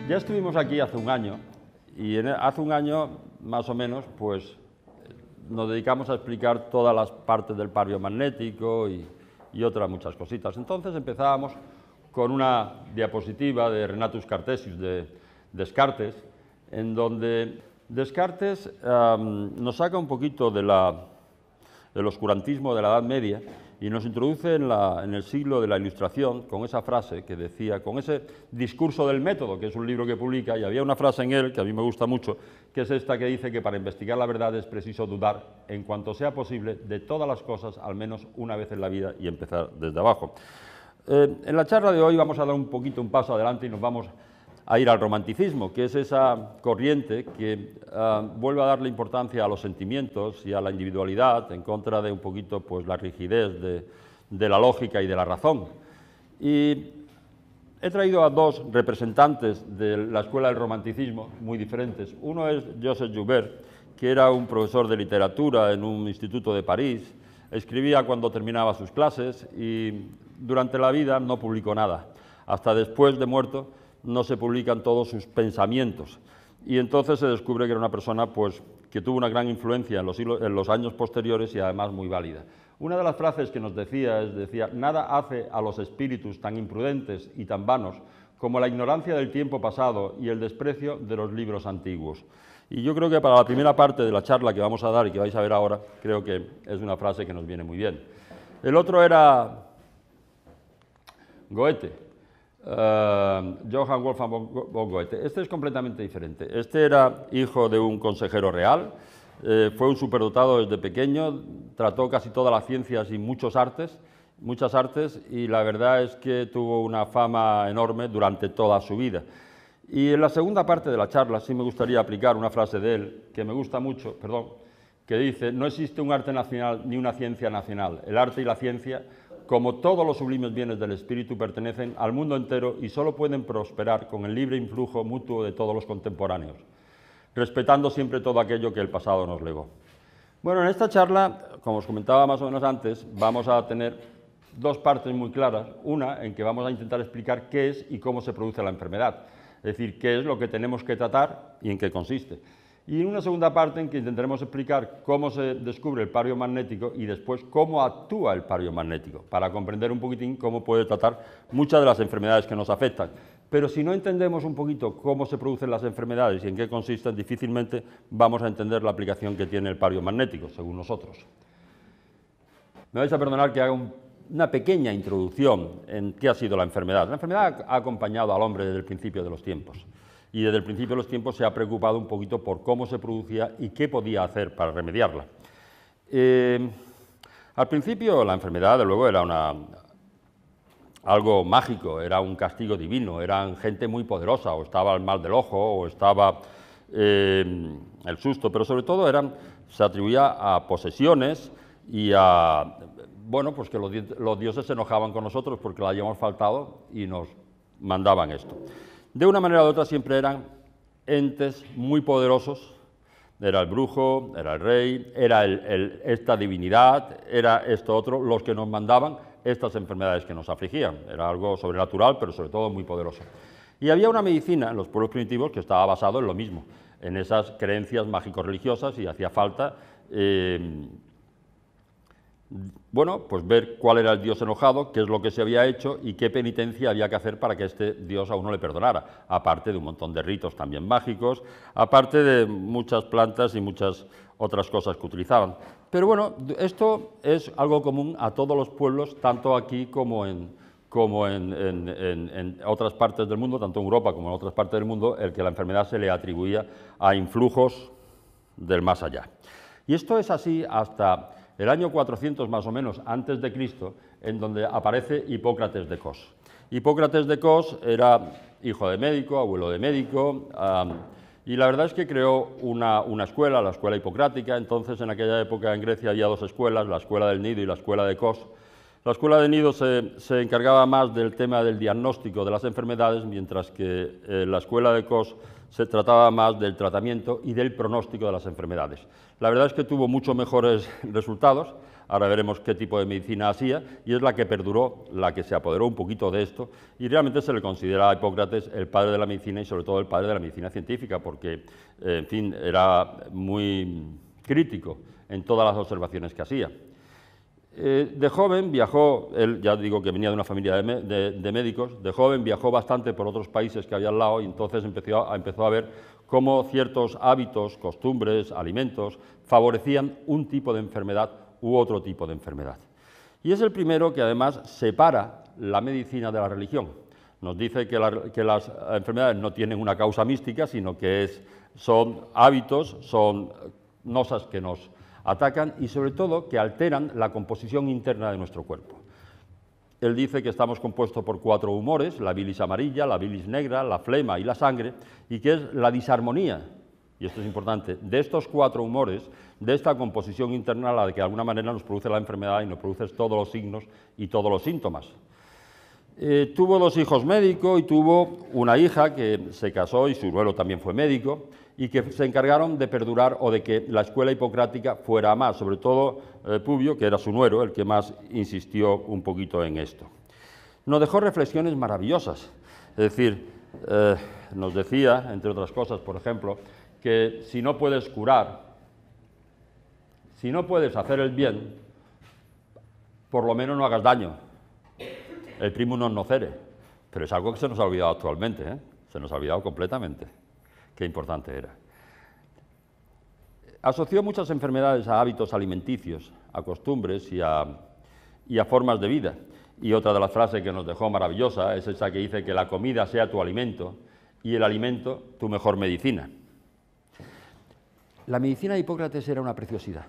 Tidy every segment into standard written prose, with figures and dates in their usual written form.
Ya estuvimos aquí hace un año y hace un año, más o menos, pues nos dedicamos a explicar todas las partes del pario magnético y otras muchas cositas. Entonces empezábamos con una diapositiva de Renatus Cartesius de Descartes, en donde Descartes nos saca un poquito del oscurantismo de la Edad Media y nos introduce en el siglo de la Ilustración con esa frase que decía, con ese discurso del método, que es un libro que publica, y había una frase en él que a mí me gusta mucho, que es esta que dice que para investigar la verdad es preciso dudar en cuanto sea posible de todas las cosas, al menos una vez en la vida, y empezar desde abajo. En la charla de hoy vamos a dar un poquito un paso adelante y nos vamos a ir al romanticismo, que es esa corriente que vuelve a darle importancia a los sentimientos y a la individualidad, en contra de un poquito pues, la rigidez de la lógica y de la razón. Y he traído a dos representantes de la escuela del romanticismo muy diferentes. Uno es Joseph Joubert, que era un profesor de literatura en un instituto de París, escribía cuando terminaba sus clases y durante la vida no publicó nada. Hasta después de muerto no se publican todos sus pensamientos. Y entonces se descubre que era una persona pues, que tuvo una gran influencia en los años posteriores y además muy válida. Una de las frases que nos decía nada hace a los espíritus tan imprudentes y tan vanos como la ignorancia del tiempo pasado y el desprecio de los libros antiguos. Y yo creo que para la primera parte de la charla que vamos a dar y que vais a ver ahora, creo que es una frase que nos viene muy bien. El otro era Goethe. Johann Wolfgang von Goethe. Este es completamente diferente. Este era hijo de un consejero real, fue un superdotado desde pequeño, trató casi todas las ciencias y muchas artes, y la verdad es que tuvo una fama enorme durante toda su vida. Y en la segunda parte de la charla sí me gustaría aplicar una frase de él, que me gusta mucho, que dice: no existe un arte nacional ni una ciencia nacional. El arte y la ciencia, como todos los sublimes bienes del espíritu, pertenecen al mundo entero y solo pueden prosperar con el libre influjo mutuo de todos los contemporáneos, respetando siempre todo aquello que el pasado nos legó. Bueno, en esta charla, como os comentaba más o menos antes, vamos a tener dos partes muy claras. Una en que vamos a intentar explicar qué es y cómo se produce la enfermedad, es decir, qué es lo que tenemos que tratar y en qué consiste. Y una segunda parte en que intentaremos explicar cómo se descubre el pario magnético y después cómo actúa el pario magnético, para comprender un poquitín cómo puede tratar muchas de las enfermedades que nos afectan. Pero si no entendemos un poquito cómo se producen las enfermedades y en qué consisten, difícilmente vamos a entender la aplicación que tiene el pario magnético, según nosotros. Me vais a perdonar que haga una pequeña introducción en qué ha sido la enfermedad. La enfermedad ha acompañado al hombre desde el principio de los tiempos. Y desde el principio de los tiempos se ha preocupado un poquito por cómo se producía y qué podía hacer para remediarla. Al principio la enfermedad, de luego, era algo mágico, era un castigo divino, eran gente muy poderosa, o estaba el mal del ojo, o estaba el susto, pero sobre todo se atribuía a posesiones y a, bueno, pues que los dioses se enojaban con nosotros porque le habíamos faltado y nos mandaban esto. De una manera u otra siempre eran entes muy poderosos, era el brujo, era el rey, era esta divinidad, era esto otro, los que nos mandaban estas enfermedades que nos afligían. Era algo sobrenatural, pero sobre todo muy poderoso. Y había una medicina en los pueblos primitivos que estaba basado en lo mismo, en esas creencias mágico-religiosas, y hacía falta bueno, pues ver cuál era el dios enojado, qué es lo que se había hecho y qué penitencia había que hacer para que este dios a uno le perdonara, aparte de un montón de ritos también mágicos, aparte de muchas plantas y muchas otras cosas que utilizaban. Pero bueno, esto es algo común a todos los pueblos, tanto aquí como en otras partes del mundo, tanto en Europa como en otras partes del mundo, el que la enfermedad se le atribuía a influjos del más allá. Y esto es así hasta el año 400 más o menos antes de Cristo, en donde aparece Hipócrates de Cos. Hipócrates de Cos era hijo de médico, abuelo de médico, y la verdad es que creó una escuela, la escuela hipocrática. Entonces, en aquella época en Grecia había dos escuelas, la escuela del Nido y la escuela de Cos, La escuela de Nido se encargaba más del tema del diagnóstico de las enfermedades, mientras que la escuela de Cos se trataba más del tratamiento y del pronóstico de las enfermedades. La verdad es que tuvo muchos mejores resultados, ahora veremos qué tipo de medicina hacía, y es la que perduró, la que se apoderó un poquito de esto, y realmente se le considera a Hipócrates el padre de la medicina y sobre todo el padre de la medicina científica, porque, en fin, era muy crítico en todas las observaciones que hacía. De joven viajó, él ya digo que venía de una familia de médicos, de joven viajó bastante por otros países que había al lado y entonces empezó a ver cómo ciertos hábitos, costumbres, alimentos favorecían un tipo de enfermedad u otro tipo de enfermedad. Y es el primero que además separa la medicina de la religión. Nos dice que las enfermedades no tienen una causa mística, sino que son hábitos, son nosas que nos atacan y sobre todo que alteran la composición interna de nuestro cuerpo. Él dice que estamos compuestos por 4 humores, la bilis amarilla, la bilis negra, la flema y la sangre, y que es la disarmonía, y esto es importante, de estos 4 humores, de esta composición interna la que de alguna manera nos produce la enfermedad y nos produce todos los signos y todos los síntomas. Tuvo 2 hijos médicos y tuvo una hija que se casó y su abuelo también fue médico y que se encargaron de perdurar o de que la escuela hipocrática fuera más, sobre todo Publio, que era su nuero, el que más insistió un poquito en esto. Nos dejó reflexiones maravillosas, es decir, nos decía, entre otras cosas, por ejemplo, que si no puedes curar, si no puedes hacer el bien, por lo menos no hagas daño. El primum non nocere, pero es algo que se nos ha olvidado actualmente, ¿eh? Se nos ha olvidado completamente. Qué importante era. Asoció muchas enfermedades a hábitos alimenticios, a costumbres y a formas de vida. Y otra de las frases que nos dejó maravillosa es esa que dice que la comida sea tu alimento y el alimento tu mejor medicina. La medicina de Hipócrates era una preciosidad.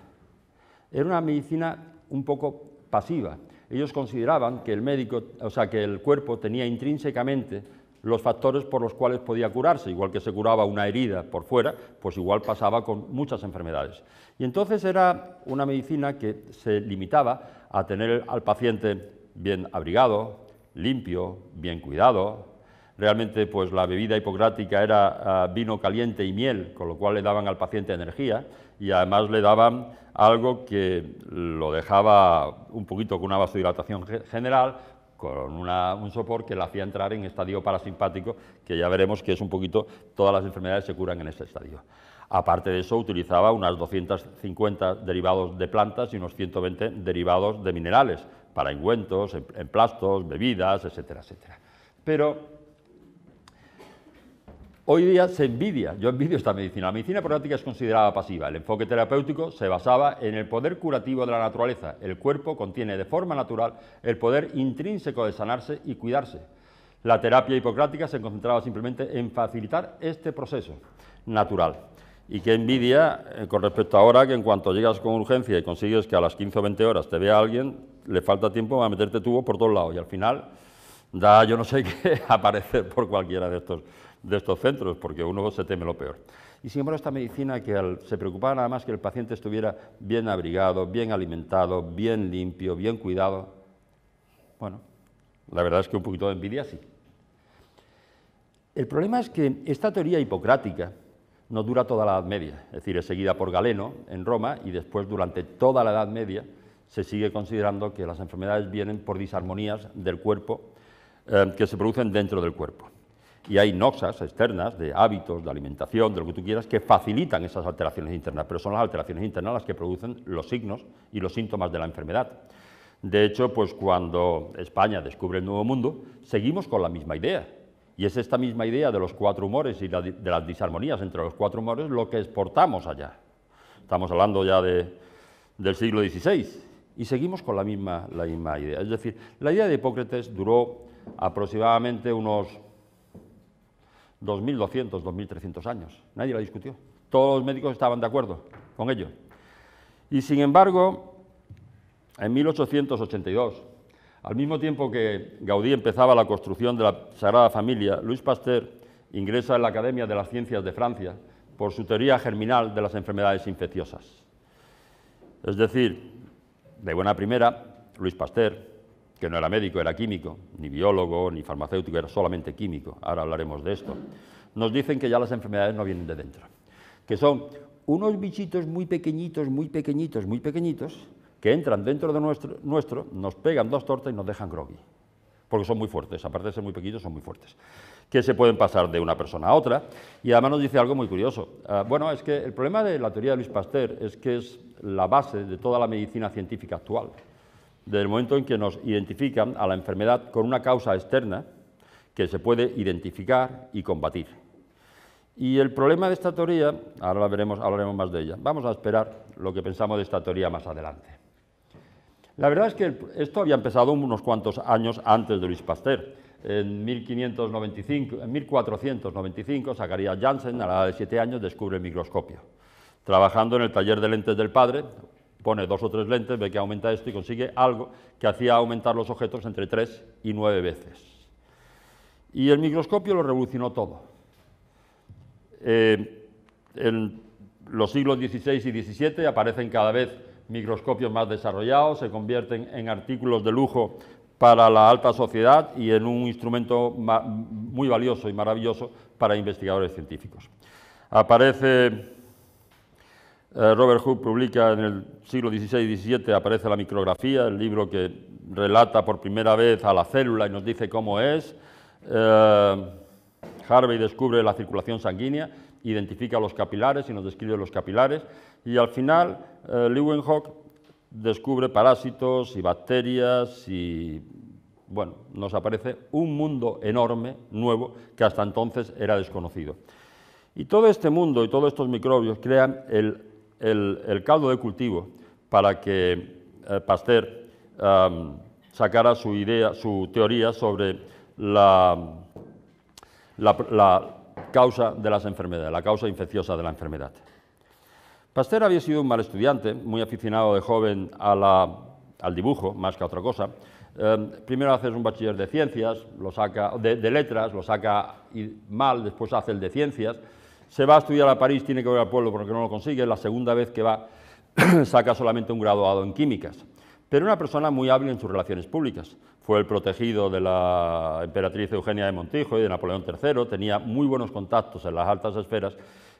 Era una medicina un poco pasiva. Ellos consideraban que el médico, o sea, que el cuerpo tenía intrínsecamente los factores por los cuales podía curarse, igual que se curaba una herida por fuera, pues igual pasaba con muchas enfermedades. Y entonces era una medicina que se limitaba a tener al paciente bien abrigado, limpio, bien cuidado. Realmente, pues la bebida hipocrática era vino caliente y miel, con lo cual le daban al paciente energía y además le daban algo que lo dejaba un poquito con una vasodilatación general, con un sopor que le hacía entrar en estadio parasimpático, que ya veremos que es un poquito, todas las enfermedades se curan en ese estadio. Aparte de eso, utilizaba unas 250 derivados de plantas y unos 120 derivados de minerales, para ungüentos, emplastos, bebidas, etcétera, etcétera. Pero hoy día se envidia, yo envidio esta medicina. La medicina hipocrática es considerada pasiva. El enfoque terapéutico se basaba en el poder curativo de la naturaleza. El cuerpo contiene de forma natural el poder intrínseco de sanarse y cuidarse. La terapia hipocrática se concentraba simplemente en facilitar este proceso natural. Y qué envidia con respecto a ahora que en cuanto llegas con urgencia y consigues que a las 15 o 20 horas te vea alguien, le falta tiempo para meterte tubos por todos lados y al final da yo no sé qué aparecer por cualquiera de estos centros, porque uno se teme lo peor. Y sin embargo, esta medicina que se preocupaba nada más que el paciente estuviera bien abrigado, bien alimentado, bien limpio, bien cuidado, bueno, la verdad es que un poquito de envidia sí. El problema es que esta teoría hipocrática no dura toda la Edad Media, es decir, es seguida por Galeno en Roma y después durante toda la Edad Media se sigue considerando que las enfermedades vienen por disarmonías del cuerpo que se producen dentro del cuerpo. Y hay noxas externas de hábitos, de alimentación, de lo que tú quieras, que facilitan esas alteraciones internas, pero son las alteraciones internas las que producen los signos y los síntomas de la enfermedad. De hecho, pues cuando España descubre el Nuevo Mundo, seguimos con la misma idea. Y es esta misma idea de los 4 humores y de las disarmonías entre los 4 humores lo que exportamos allá. Estamos hablando ya del siglo XVI y seguimos con la misma idea. Es decir, la idea de Hipócrates duró aproximadamente unos 2.200, 2.300 años. Nadie la discutió. Todos los médicos estaban de acuerdo con ello. Y sin embargo, en 1882, al mismo tiempo que Gaudí empezaba la construcción de la Sagrada Familia, Louis Pasteur ingresa en la Academia de las Ciencias de Francia por su teoría germinal de las enfermedades infecciosas. Es decir, de buena primera, Louis Pasteur, que no era médico, era químico, ni biólogo, ni farmacéutico, era solamente químico, ahora hablaremos de esto, nos dicen que ya las enfermedades no vienen de dentro, que son unos bichitos muy pequeñitos, muy pequeñitos, muy pequeñitos, que entran dentro de nuestro, nos pegan 2 tortas y nos dejan groggy, porque son muy fuertes, aparte de ser muy pequeñitos, son muy fuertes, que se pueden pasar de una persona a otra, y además nos dice algo muy curioso. Bueno, es que el problema de la teoría de Louis Pasteur es que es la base de toda la medicina científica actual, desde el momento en que nos identifican a la enfermedad con una causa externa que se puede identificar y combatir. Y el problema de esta teoría, ahora hablaremos más de ella, vamos a esperar lo que pensamos de esta teoría más adelante. La verdad es que esto había empezado unos cuantos años antes de Louis Pasteur. En 1495, Zacharias Janssen, a la edad de 7 años, descubre el microscopio. Trabajando en el taller de lentes del padre, pone 2 o 3 lentes, ve que aumenta esto y consigue algo que hacía aumentar los objetos entre 3 y 9 veces. Y el microscopio lo revolucionó todo. En los siglos XVI y XVII aparecen cada vez microscopios más desarrollados, se convierten en artículos de lujo para la alta sociedad y en un instrumento muy valioso y maravilloso para investigadores científicos. Aparece, Robert Hooke publica en el siglo XVI y XVII, aparece la micrografía, el libro que relata por primera vez a la célula y nos dice cómo es. Harvey descubre la circulación sanguínea, identifica los capilares y nos describe los capilares, y al final Leeuwenhoek descubre parásitos y bacterias y, bueno, nos aparece un mundo enorme, nuevo, que hasta entonces era desconocido. Y todo este mundo y todos estos microbios crean el caldo de cultivo para que Pasteur sacara su teoría sobre la causa de las enfermedades, la causa infecciosa de la enfermedad. Pasteur había sido un mal estudiante, muy aficionado de joven al dibujo, más que a otra cosa. Primero hace un bachiller de ciencias, de letras, lo saca mal, después hace el de ciencias. Se va a estudiar a París, tiene que volver al pueblo porque no lo consigue. La segunda vez que va, saca solamente un graduado en químicas. Pero una persona muy hábil en sus relaciones públicas. Fue el protegido de la emperatriz Eugenia de Montijo y de Napoleón III, tenía muy buenos contactos en las altas esferas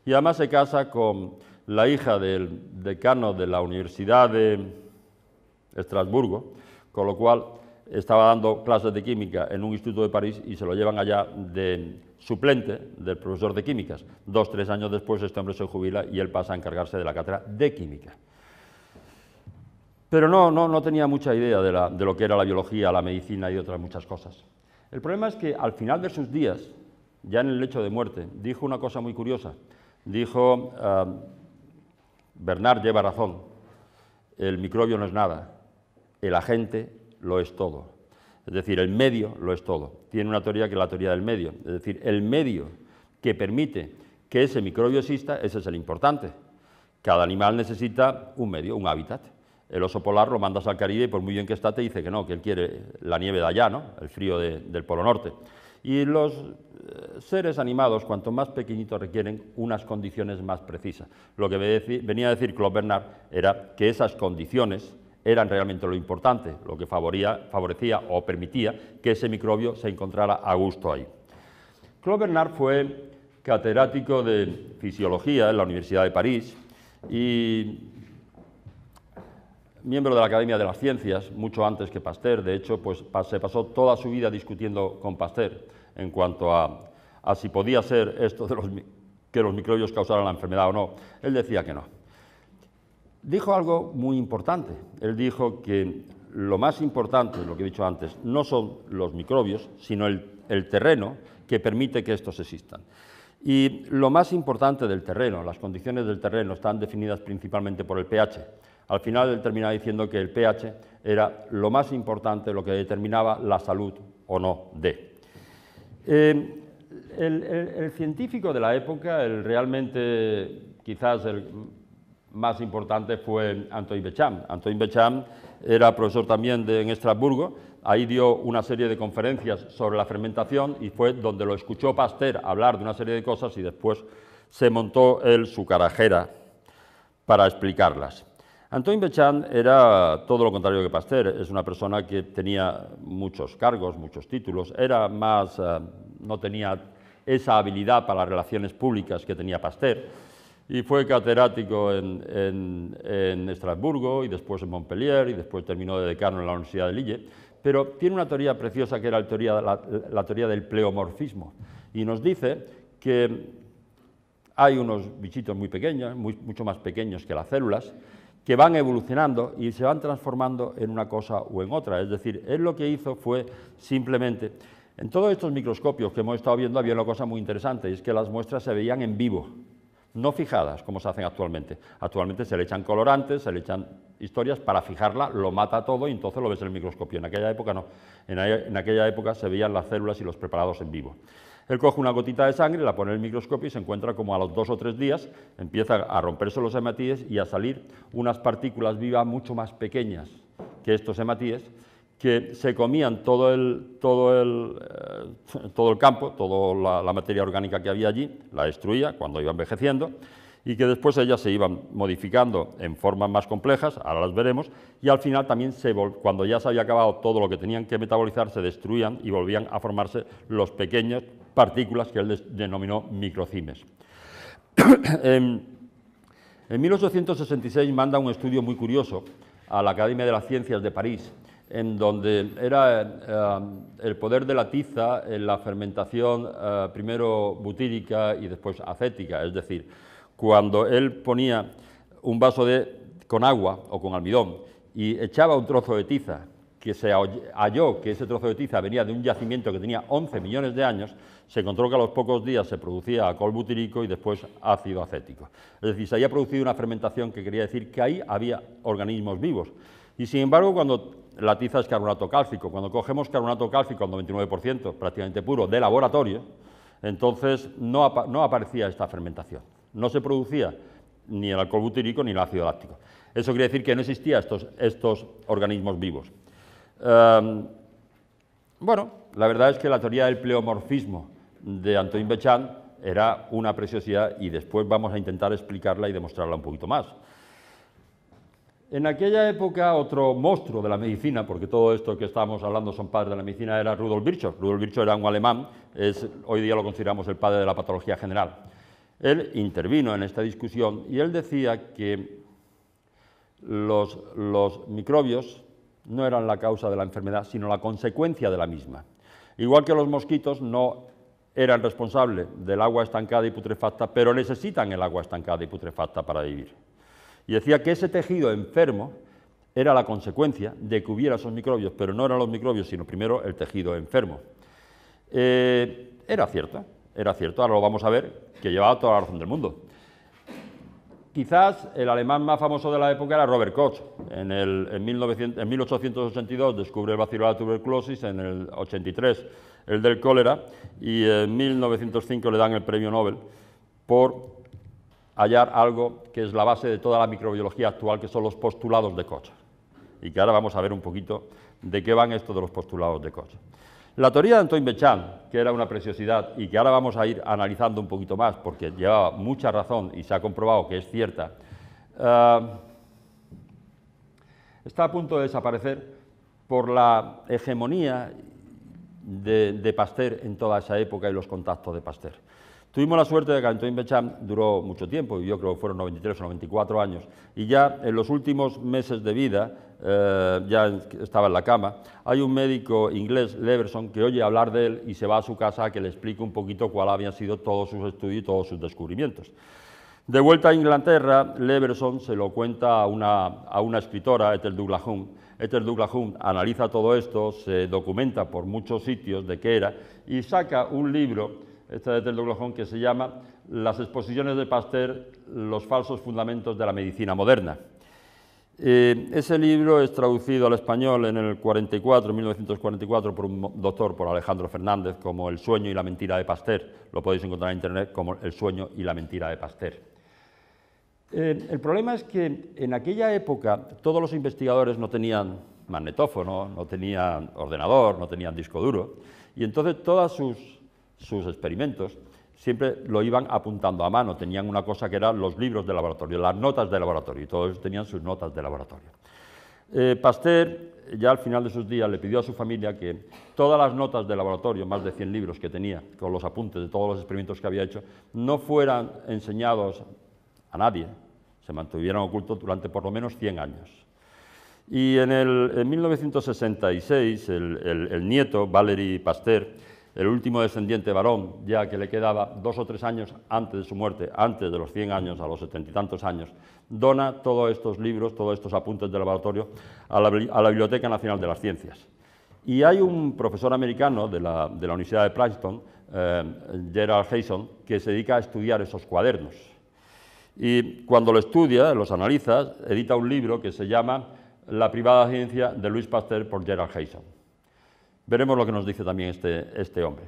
y además se casa con la hija del decano de la Universidad de Estrasburgo, con lo cual estaba dando clases de química en un instituto de París y se lo llevan allá de suplente del profesor de químicas. 2 o 3 años después este hombre se jubila y él pasa a encargarse de la cátedra de química. Pero no tenía mucha idea de lo que era la biología, la medicina y otras muchas cosas. El problema es que al final de sus días, ya en el lecho de muerte, dijo una cosa muy curiosa. Dijo, Bernard lleva razón, el microbio no es nada, el agente lo es todo. Es decir, el medio lo es todo. Tiene una teoría que es la teoría del medio. Es decir, el medio que permite que ese microbio exista, ese es el importante. Cada animal necesita un medio, un hábitat. El oso polar lo mandas al Caribe y por muy bien que está te dice que no, que él quiere la nieve de allá, ¿no? El frío del Polo Norte. Y los seres animados, cuanto más pequeñitos, requieren unas condiciones más precisas. Lo que venía a decir Claude Bernard era que esas condiciones eran realmente lo importante, lo que favorecía o permitía que ese microbio se encontrara a gusto ahí. Claude Bernard fue catedrático de fisiología en la Universidad de París y miembro de la Academia de las Ciencias, mucho antes que Pasteur. De hecho, pues, se pasó toda su vida discutiendo con Pasteur en cuanto a si podía ser esto de que los microbios causaran la enfermedad o no. Él decía que no. Dijo algo muy importante. Él dijo que lo más importante, lo que he dicho antes, no son los microbios, sino el terreno que permite que estos existan. Y lo más importante del terreno, las condiciones del terreno, están definidas principalmente por el pH. Al final él terminaba diciendo que el pH era lo más importante, lo que determinaba la salud o no de. El científico de la época, quizás el más importante fue Antoine Béchamp. Antoine Béchamp era profesor también en Estrasburgo, ahí dio una serie de conferencias sobre la fermentación y fue donde lo escuchó Pasteur hablar de una serie de cosas y después se montó él su carajera para explicarlas. Antoine Béchamp era todo lo contrario que Pasteur. Es una persona que tenía muchos cargos, muchos títulos, era más, no tenía esa habilidad para las relaciones públicas que tenía Pasteur, y fue catedrático en Estrasburgo y después en Montpellier y después terminó de decano en la Universidad de Lille, pero tiene una teoría preciosa que era la teoría del pleomorfismo, y nos dice que hay unos bichitos muy pequeños, mucho más pequeños que las células, que van evolucionando y se van transformando en una cosa o en otra. Es decir, él lo que hizo fue simplemente, en todos estos microscopios que hemos estado viendo había una cosa muy interesante, y es que las muestras se veían en vivo, no fijadas como se hacen actualmente. Actualmente se le echan colorantes, se le echan historias para fijarla, lo mata todo y entonces lo ves en el microscopio. En aquella época no, en aquella época se veían las células y los preparados en vivo. Él coge una gotita de sangre, la pone en el microscopio y se encuentra como a los 2 o 3 días empieza a romperse los hematíes y a salir unas partículas vivas mucho más pequeñas que estos hematíes, que se comían todo el campo, toda la materia orgánica que había allí, la destruía cuando iba envejeciendo, y que después ellas se iban modificando en formas más complejas, ahora las veremos, y al final también, cuando ya se había acabado todo lo que tenían que metabolizar, se destruían y volvían a formarse los pequeños partículas que él denominó microcimes. En 1866 manda un estudio muy curioso a la Academia de las Ciencias de París, en donde era el poder de la tiza en la fermentación primero butírica y después acética, es decir, cuando él ponía un vaso con agua o con almidón y echaba un trozo de tiza, que se halló que ese trozo de tiza venía de un yacimiento que tenía 11 millones de años, se encontró que a los pocos días se producía alcohol butírico y después ácido acético. Es decir, se había producido una fermentación que quería decir que ahí había organismos vivos. Y sin embargo, cuando la tiza es carbonato cálcico, cuando cogemos carbonato cálcico al 99%, prácticamente puro, de laboratorio, entonces no aparecía esta fermentación. No se producía ni el alcohol butírico ni el ácido láctico. Eso quiere decir que no existían estos organismos vivos. Bueno, la verdad es que la teoría del pleomorfismo de Antoine Béchamp era una preciosidad y después vamos a intentar explicarla y demostrarla un poquito más. En aquella época, otro monstruo de la medicina, porque todo esto que estamos hablando son padres de la medicina, era Rudolf Virchow. Rudolf Virchow era un alemán, hoy día lo consideramos el padre de la patología general. Él intervino en esta discusión y él decía que los microbios no eran la causa de la enfermedad, sino la consecuencia de la misma. Igual que los mosquitos no eran responsables del agua estancada y putrefacta, pero necesitan el agua estancada y putrefacta para vivir. Y decía que ese tejido enfermo era la consecuencia de que hubiera esos microbios, pero no eran los microbios, sino primero el tejido enfermo. Era cierto, ahora lo vamos a ver, que llevaba toda la razón del mundo. Quizás el alemán más famoso de la época era Robert Koch. En 1882 descubre el bacilo de la tuberculosis, en el 83 el del cólera, y en 1905 le dan el premio Nobel por hallar algo que es la base de toda la microbiología actual, que son los postulados de Koch. Y que ahora vamos a ver un poquito de qué van estos de los postulados de Koch. La teoría de Antoine Béchamp, que era una preciosidad y que ahora vamos a ir analizando un poquito más porque llevaba mucha razón y se ha comprobado que es cierta, está a punto de desaparecer por la hegemonía de Pasteur en toda esa época y los contactos de Pasteur. Tuvimos la suerte de que Antoine Béchamp duró mucho tiempo, yo creo que fueron 93 o 94 años, y ya en los últimos meses de vida, ya estaba en la cama, hay un médico inglés, Leverson, que oye hablar de él y se va a su casa a que le explique un poquito cuál habían sido todos sus estudios y todos sus descubrimientos. De vuelta a Inglaterra, Leverson se lo cuenta a una escritora, Ethel Douglas Home. Ethel Douglas Home analiza todo esto, se documenta por muchos sitios de qué era y saca un libro, este de Ethel Douglas Home, que se llama Las exposiciones de Pasteur, los falsos fundamentos de la medicina moderna. Ese libro es traducido al español en el 1944, por un doctor, por Alejandro Fernández, como El sueño y la mentira de Pasteur. Lo podéis encontrar en internet como El sueño y la mentira de Pasteur. El problema es que en aquella época todos los investigadores no tenían magnetófono, no tenían ordenador, no tenían disco duro, y entonces todos sus experimentos siempre lo iban apuntando a mano, tenían una cosa que eran los libros de laboratorio, las notas de laboratorio, y todos ellos tenían sus notas de laboratorio. Pasteur, ya al final de sus días, le pidió a su familia que todas las notas de laboratorio, más de 100 libros que tenía, con los apuntes de todos los experimentos que había hecho, no fueran enseñados a nadie, se mantuvieran ocultos durante por lo menos 100 años. Y en 1966, el nieto, Valéry Pasteur, el último descendiente varón, ya que le quedaba 2 o 3 años antes de su muerte, antes de los 100 años, a los 70 y tantos años, dona todos estos libros, todos estos apuntes de laboratorio a la Biblioteca Nacional de las Ciencias. Y hay un profesor americano de la Universidad de Princeton, Gerald Hayson, que se dedica a estudiar esos cuadernos. Y cuando lo estudia, los analiza, edita un libro que se llama La privada ciencia de Louis Pasteur por Gerald Hayson. Veremos lo que nos dice también este hombre.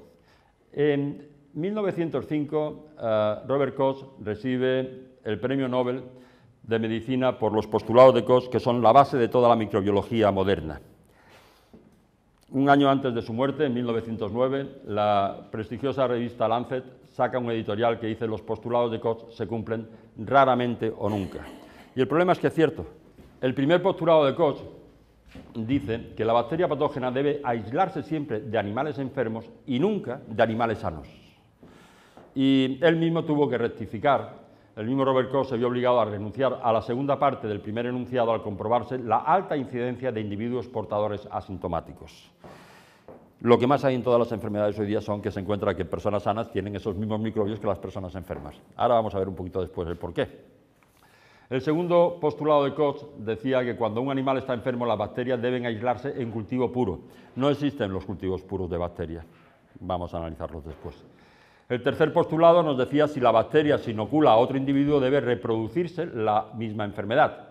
En 1905, Robert Koch recibe el Premio Nobel de Medicina por los postulados de Koch, que son la base de toda la microbiología moderna. Un año antes de su muerte, en 1909, la prestigiosa revista Lancet saca un editorial que dice: los postulados de Koch se cumplen raramente o nunca. Y el problema es que es cierto. El primer postulado de Koch dice que la bacteria patógena debe aislarse siempre de animales enfermos y nunca de animales sanos. Y él mismo tuvo que rectificar. El mismo Robert Koch se vio obligado a renunciar a la segunda parte del primer enunciado al comprobarse la alta incidencia de individuos portadores asintomáticos. Lo que más hay en todas las enfermedades hoy día son que se encuentra que personas sanas tienen esos mismos microbios que las personas enfermas. Ahora vamos a ver un poquito después el porqué. El segundo postulado de Koch decía que cuando un animal está enfermo, las bacterias deben aislarse en cultivo puro. No existen los cultivos puros de bacterias. Vamos a analizarlos después. El tercer postulado nos decía si la bacteria se inocula a otro individuo debe reproducirse la misma enfermedad.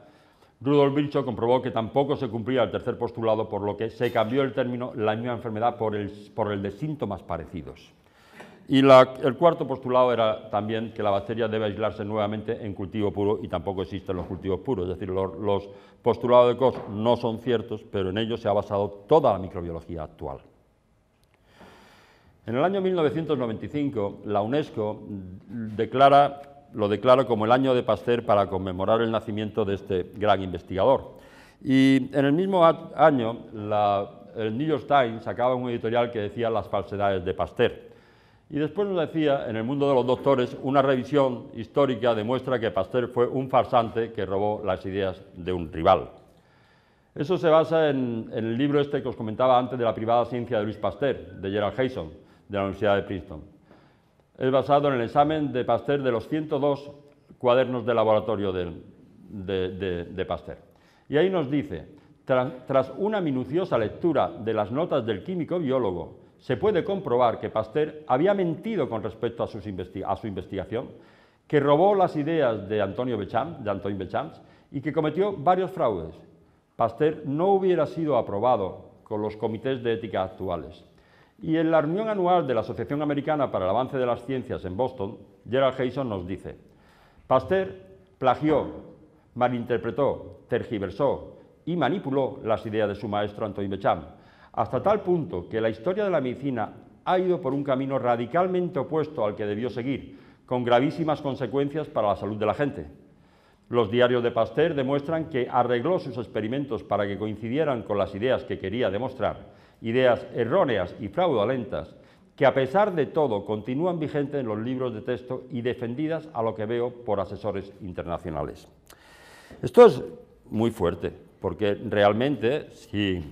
Rudolf Virchow comprobó que tampoco se cumplía el tercer postulado, por lo que se cambió el término la misma enfermedad por el de síntomas parecidos. Y el cuarto postulado era también que la bacteria debe aislarse nuevamente en cultivo puro, y tampoco existen los cultivos puros. Es decir, los postulados de Koch no son ciertos, pero en ellos se ha basado toda la microbiología actual. En el año 1995, la UNESCO lo declara como el año de Pasteur para conmemorar el nacimiento de este gran investigador. Y en el mismo año, el New York Times sacaba un editorial que decía las falsedades de Pasteur. Y después nos decía, en el mundo de los doctores, una revisión histórica demuestra que Pasteur fue un farsante que robó las ideas de un rival. Eso se basa en el libro este que os comentaba antes de la privada ciencia de Louis Pasteur, de Gerald Hayson, de la Universidad de Princeton. Es basado en el examen de Pasteur de los 102 cuadernos de laboratorio de Pasteur. Y ahí nos dice, tras una minuciosa lectura de las notas del químico biólogo, se puede comprobar que Pasteur había mentido con respecto a su investigación, que robó las ideas de Antoine Béchamp y que cometió varios fraudes. Pasteur no hubiera sido aprobado con los comités de ética actuales. Y en la reunión anual de la Asociación Americana para el Avance de las Ciencias en Boston, Gerald Hayson nos dice: Pasteur plagió, malinterpretó, tergiversó y manipuló las ideas de su maestro Antoine Béchamp, hasta tal punto que la historia de la medicina ha ido por un camino radicalmente opuesto al que debió seguir, con gravísimas consecuencias para la salud de la gente. Los diarios de Pasteur demuestran que arregló sus experimentos para que coincidieran con las ideas que quería demostrar, ideas erróneas y fraudulentas, que a pesar de todo continúan vigentes en los libros de texto y defendidas, a lo que veo, por asesores internacionales. Esto es muy fuerte, porque realmente, si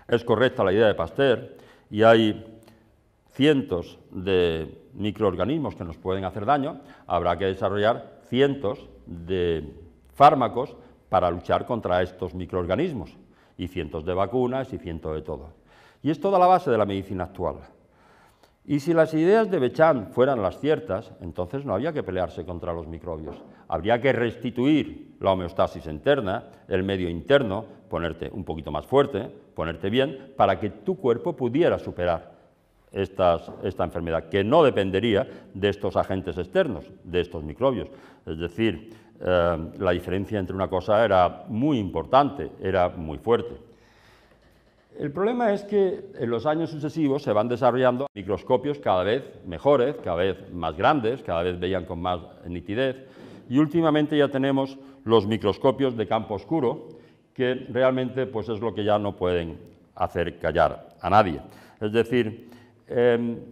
es correcta la idea de Pasteur y hay cientos de microorganismos que nos pueden hacer daño, habrá que desarrollar cientos de fármacos para luchar contra estos microorganismos, y cientos de vacunas y cientos de todo. Y es toda la base de la medicina actual. Y si las ideas de Béchamp fueran las ciertas, entonces no había que pelearse contra los microbios. Habría que restituir la homeostasis interna, el medio interno, ponerte un poquito más fuerte, ponerte bien, para que tu cuerpo pudiera superar esta enfermedad, que no dependería de estos agentes externos, de estos microbios. Es decir, la diferencia entre una cosa era muy importante, era muy fuerte. El problema es que en los años sucesivos se van desarrollando microscopios cada vez mejores, cada vez más grandes, cada vez veían con más nitidez, y últimamente ya tenemos los microscopios de campo oscuro, que realmente pues, es lo que ya no pueden hacer callar a nadie. Es decir, en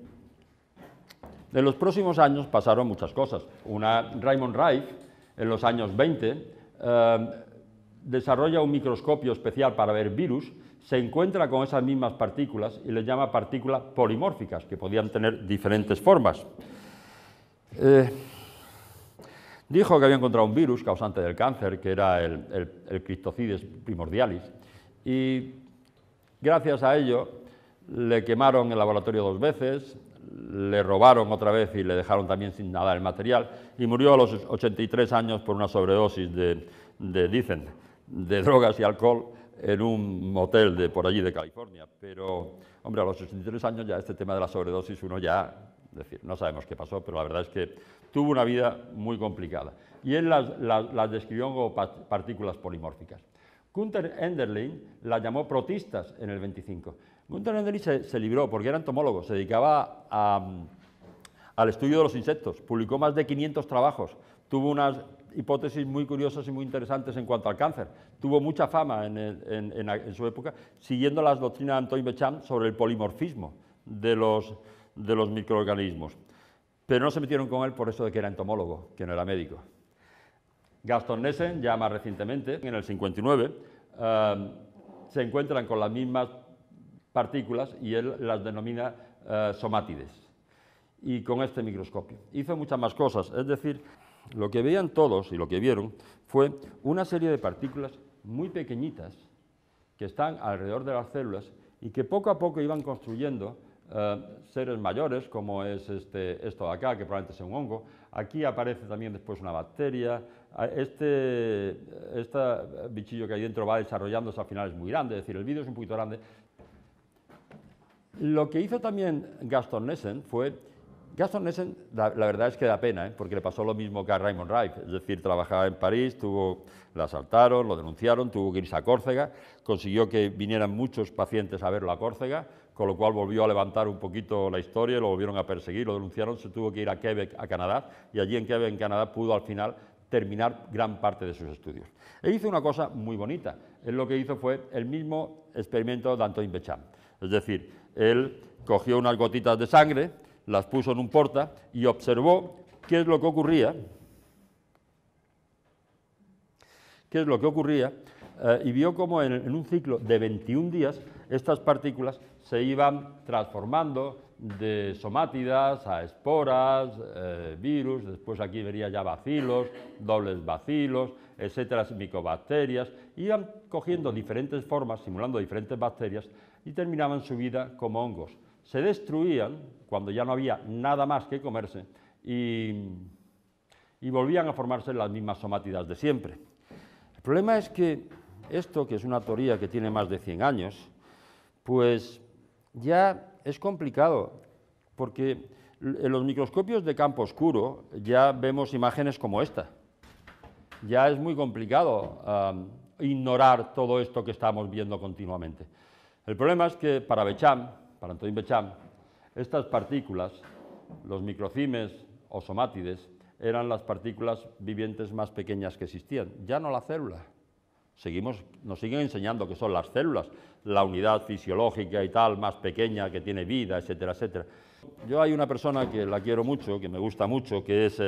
los próximos años pasaron muchas cosas. Raymond Rife, en los años 20, desarrolla un microscopio especial para ver virus, se encuentra con esas mismas partículas y les llama partículas polimórficas, que podían tener diferentes formas. Dijo que había encontrado un virus causante del cáncer, que era el Cryptococcus primordialis, y gracias a ello le quemaron el laboratorio 2 veces, le robaron otra vez y le dejaron también sin nada el material, y murió a los 83 años por una sobredosis de drogas y alcohol en un motel de por allí de California. Pero, hombre, a los 83 años ya este tema de la sobredosis uno ya, es decir, no sabemos qué pasó, pero la verdad es que tuvo una vida muy complicada. Y él las describió como partículas polimórficas. Günther Enderlin las llamó protistas en el 25. Günther Enderlin se libró porque era entomólogo, se dedicaba al estudio de los insectos, publicó más de 500 trabajos, tuvo unas hipótesis muy curiosas y muy interesantes en cuanto al cáncer. Tuvo mucha fama en su época, siguiendo las doctrinas de Antoine Béchamp sobre el polimorfismo de los microorganismos. Pero no se metieron con él por eso de que era entomólogo, que no era médico. Gaston Nessen, ya más recientemente, en el 59, se encuentran con las mismas partículas y él las denomina somátides, y con este microscopio. Hizo muchas más cosas, es decir, lo que veían todos y lo que vieron fue una serie de partículas muy pequeñitas que están alrededor de las células y que poco a poco iban construyendo seres mayores, como es esto de acá, que probablemente sea un hongo. Aquí aparece también después una bacteria. Este bichillo que hay dentro va desarrollándose, al final es muy grande, es decir, el vídeo es un poquito grande. Lo que hizo también Gaston Nessen fue... Gaston Nessen, la verdad es que da pena, porque le pasó lo mismo que a Raymond Rife, es decir, trabajaba en París, la asaltaron, lo denunciaron, tuvo que irse a Córcega, consiguió que vinieran muchos pacientes a verlo a Córcega, con lo cual volvió a levantar un poquito la historia, lo volvieron a perseguir, lo denunciaron, se tuvo que ir a Quebec, a Canadá, y allí en Quebec, en Canadá, pudo al final terminar gran parte de sus estudios. Él hizo una cosa muy bonita, él lo que hizo fue el mismo experimento de Antoine Béchamp, es decir, él cogió unas gotitas de sangre, las puso en un porta y observó qué es lo que ocurría, y vio cómo en un ciclo de 21 días estas partículas se iban transformando de somátidas a esporas, virus, después aquí vería ya bacilos, dobles bacilos, etcétera, micobacterias, iban cogiendo diferentes formas, simulando diferentes bacterias y terminaban su vida como hongos. Se destruían cuando ya no había nada más que comerse y volvían a formarse las mismas somátidas de siempre. El problema es que esto, que es una teoría que tiene más de 100 años, pues ya es complicado, porque en los microscopios de campo oscuro ya vemos imágenes como esta. Ya es muy complicado ignorar todo esto que estamos viendo continuamente. El problema es que para Antoine Béchamp, estas partículas, los microcimes o somátides, eran las partículas vivientes más pequeñas que existían, ya no la célula. Nos siguen enseñando que son las células, la unidad fisiológica y tal, más pequeña, que tiene vida, etcétera, etcétera. Yo hay una persona que la quiero mucho, que me gusta mucho, que es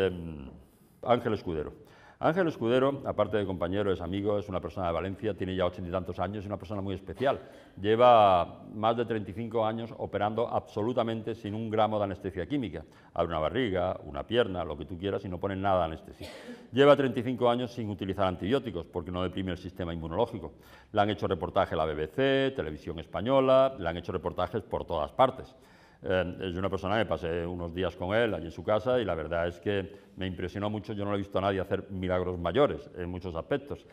Ángel Escudero. Ángel Escudero, aparte de compañero, es amigo, es una persona de Valencia, tiene ya 80 y tantos años, es una persona muy especial. Lleva más de 35 años operando absolutamente sin un gramo de anestesia química. Abre una barriga, una pierna, lo que tú quieras y no pone nada de anestesia. Lleva 35 años sin utilizar antibióticos porque no deprime el sistema inmunológico. Le han hecho reportaje a la BBC, Televisión Española, le han hecho reportajes por todas partes. Es una persona que pasé unos días con él allí en su casa y la verdad es que me impresionó mucho. Yo no lo he visto a nadie hacer milagros mayores en muchos aspectos.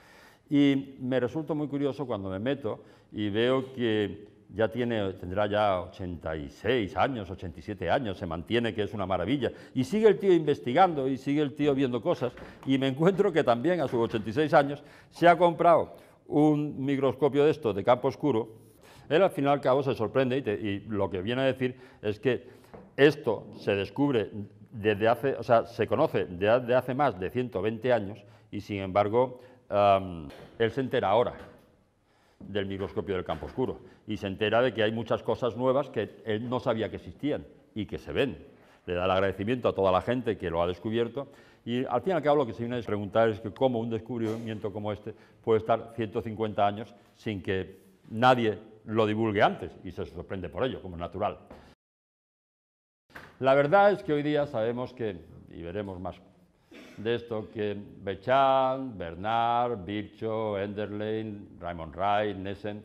Y me resulta muy curioso cuando me meto y veo que ya tendrá ya 86 años, 87 años, se mantiene, que es una maravilla. Y sigue el tío investigando y sigue el tío viendo cosas y me encuentro que también a sus 86 años se ha comprado un microscopio de campo oscuro, Él al fin y al cabo se sorprende y lo que viene a decir es que esto se descubre desde hace, o sea, se conoce desde hace más de 120 años y sin embargo él se entera ahora del microscopio del campo oscuro y se entera de que hay muchas cosas nuevas que él no sabía que existían y que se ven. Le da el agradecimiento a toda la gente que lo ha descubierto y al fin y al cabo lo que se viene a preguntar es que cómo un descubrimiento como este puede estar 150 años sin que nadie lo divulgue antes y se sorprende por ello, como es natural. La verdad es que hoy día sabemos que, y veremos más de esto, que Bechamp, Bernard, Virchow, Enderlein, Raymond Wright, Nessen,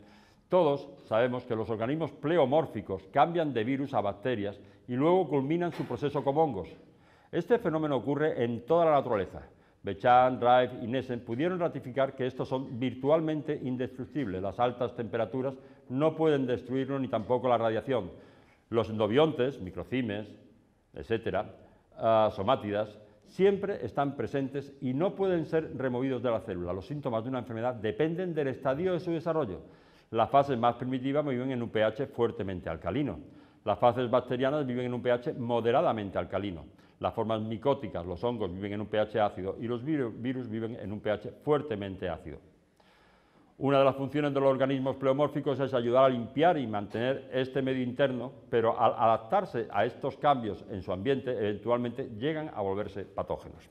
todos sabemos que los organismos pleomórficos cambian de virus a bacterias y luego culminan su proceso como hongos. Este fenómeno ocurre en toda la naturaleza. Bechamp, Wright y Nessen pudieron ratificar que estos son virtualmente indestructibles. Las altas temperaturas no pueden destruirlo ni tampoco la radiación. Los endobiontes, microcimes, etcétera, somátidas, siempre están presentes y no pueden ser removidos de la célula. Los síntomas de una enfermedad dependen del estadio de su desarrollo. Las fases más primitivas viven en un pH fuertemente alcalino. Las fases bacterianas viven en un pH moderadamente alcalino. Las formas micóticas, los hongos, viven en un pH ácido y los virus viven en un pH fuertemente ácido. Una de las funciones de los organismos pleomórficos es ayudar a limpiar y mantener este medio interno, pero al adaptarse a estos cambios en su ambiente, eventualmente llegan a volverse patógenos.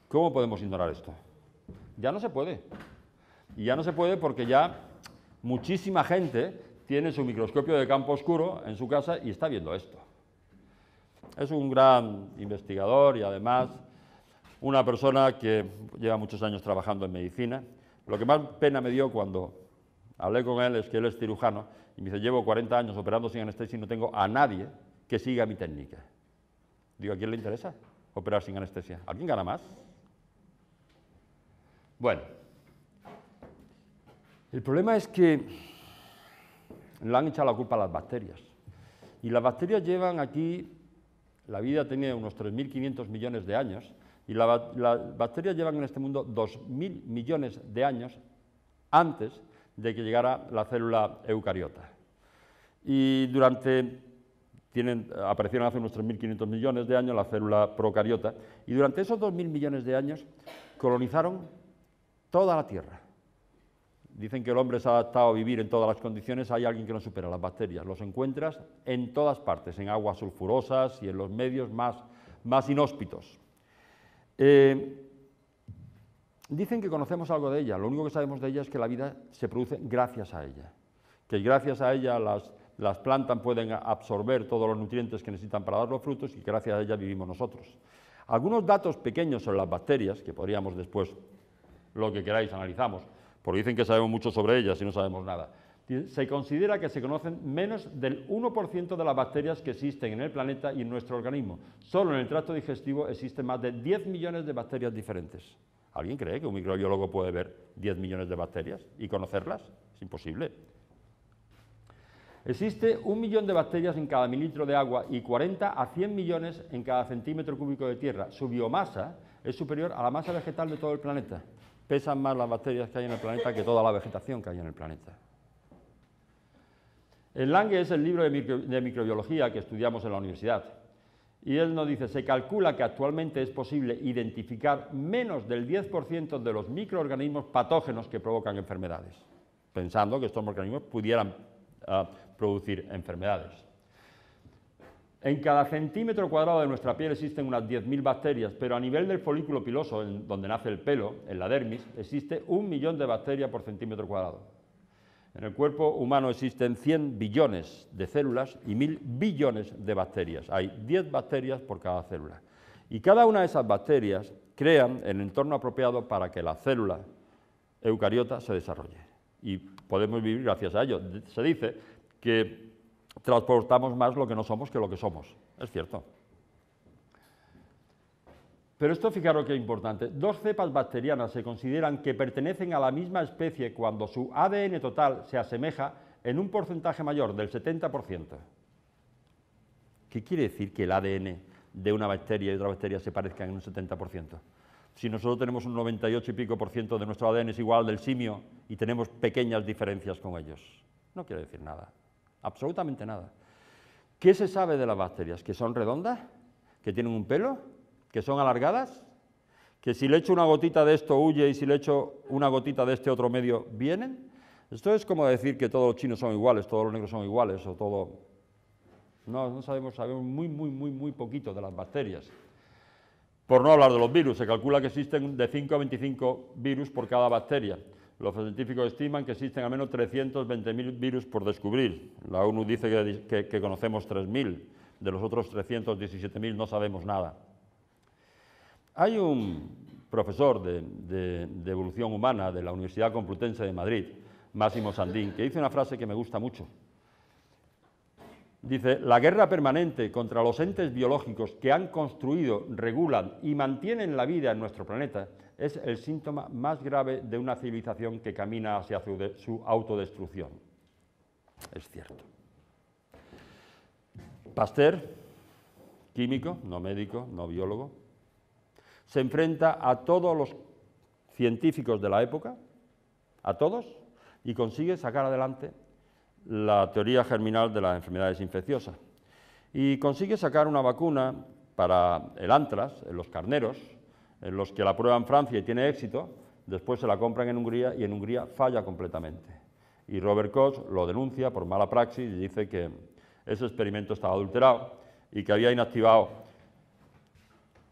¿Cómo podemos ignorar esto? Ya no se puede. Y ya no se puede porque ya muchísima gente tiene su microscopio de campo oscuro en su casa y está viendo esto. Es un gran investigador y además una persona que lleva muchos años trabajando en medicina. Lo que más pena me dio cuando hablé con él es que él es cirujano y me dice, llevo 40 años operando sin anestesia y no tengo a nadie que siga mi técnica. Digo, ¿a quién le interesa operar sin anestesia? ¿Alguien gana más? Bueno, el problema es que le han echado la culpa a las bacterias. Y las bacterias llevan aquí, la vida tenía unos 3.500 millones de años, y las bacterias llevan en este mundo 2.000 millones de años antes de que llegara la célula eucariota. Y aparecieron hace unos 3.500 millones de años la célula procariota, y durante esos 2.000 millones de años colonizaron toda la Tierra. Dicen que el hombre se ha adaptado a vivir en todas las condiciones, hay alguien que no supera, las bacterias. Los encuentras en todas partes, en aguas sulfurosas y en los medios más inhóspitos. Dicen que conocemos algo de ella, lo único que sabemos de ella es que la vida se produce gracias a ella, que gracias a ella las plantas pueden absorber todos los nutrientes que necesitan para dar los frutos y que gracias a ella vivimos nosotros. Algunos datos pequeños sobre las bacterias, que podríamos después, lo que queráis, analizamos, porque dicen que sabemos mucho sobre ellas y no sabemos nada. Se considera que se conocen menos del 1% de las bacterias que existen en el planeta y en nuestro organismo. Solo en el tracto digestivo existen más de 10 millones de bacterias diferentes. ¿Alguien cree que un microbiólogo puede ver 10 millones de bacterias y conocerlas? Es imposible. Existe 1 millón de bacterias en cada mililitro de agua y 40 a 100 millones en cada centímetro cúbico de tierra. Su biomasa es superior a la masa vegetal de todo el planeta. Pesan más las bacterias que hay en el planeta que toda la vegetación que hay en el planeta. El Lange es el libro de microbiología que estudiamos en la universidad. Y él nos dice, se calcula que actualmente es posible identificar menos del 10% de los microorganismos patógenos que provocan enfermedades, pensando que estos organismos pudieran producir enfermedades. En cada centímetro cuadrado de nuestra piel existen unas 10.000 bacterias, pero a nivel del folículo piloso, donde nace el pelo, en la dermis, existe 1 millón de bacterias por centímetro cuadrado. En el cuerpo humano existen 100 billones de células y 1.000 billones de bacterias. Hay 10 bacterias por cada célula. Y cada una de esas bacterias crean el entorno apropiado para que la célula eucariota se desarrolle. Y podemos vivir gracias a ello. Se dice que transportamos más lo que no somos que lo que somos. Es cierto. Pero esto, fijaros que es importante. 2 cepas bacterianas se consideran que pertenecen a la misma especie cuando su ADN total se asemeja en un porcentaje mayor del 70%. ¿Qué quiere decir que el ADN de una bacteria y otra bacteria se parezcan en un 70%? Si nosotros tenemos un 98 y pico % de nuestro ADN es igual al del simio y tenemos pequeñas diferencias con ellos. No quiere decir nada, absolutamente nada. ¿Qué se sabe de las bacterias? ¿Que son redondas? ¿Que tienen un pelo? ¿Que son alargadas? ¿Que si le echo una gotita de esto huye y si le echo una gotita de este otro medio vienen? Esto es como decir que todos los chinos son iguales, todos los negros son iguales o todo... No sabemos muy poquito de las bacterias. Por no hablar de los virus, se calcula que existen de 5 a 25 virus por cada bacteria. Los científicos estiman que existen al menos 320.000 virus por descubrir. La ONU dice que conocemos 3.000, de los otros 317.000 no sabemos nada. Hay un profesor de evolución humana de la Universidad Complutense de Madrid, Máximo Sandín, que dice una frase que me gusta mucho. Dice, la guerra permanente contra los entes biológicos que han construido, regulan y mantienen la vida en nuestro planeta es el síntoma más grave de una civilización que camina hacia su autodestrucción. Es cierto. Pasteur, químico, no médico, no biólogo, se enfrenta a todos los científicos de la época, a todos, y consigue sacar adelante la teoría germinal de las enfermedades infecciosas. Y consigue sacar una vacuna para el antras, en los carneros, en los que la prueba en Francia y tiene éxito, después se la compran en Hungría y en Hungría falla completamente. Y Robert Koch lo denuncia por mala praxis y dice que ese experimento estaba adulterado y que había inactivado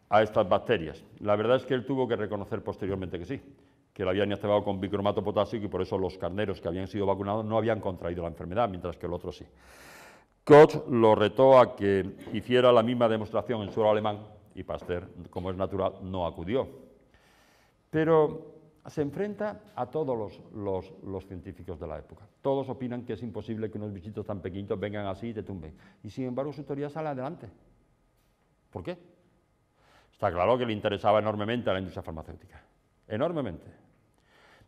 a estas bacterias. La verdad es que él tuvo que reconocer posteriormente que sí, que lo habían inactivado con bicromato potásico y por eso los carneros que habían sido vacunados no habían contraído la enfermedad, mientras que el otro sí. Koch lo retó a que hiciera la misma demostración en suelo alemán y Pasteur, como es natural, no acudió. Pero se enfrenta a todos los científicos de la época. Todos opinan que es imposible que unos bichitos tan pequeñitos vengan así y te tumben. Y sin embargo su teoría sale adelante. ¿Por qué? Está claro que le interesaba enormemente a la industria farmacéutica. Enormemente.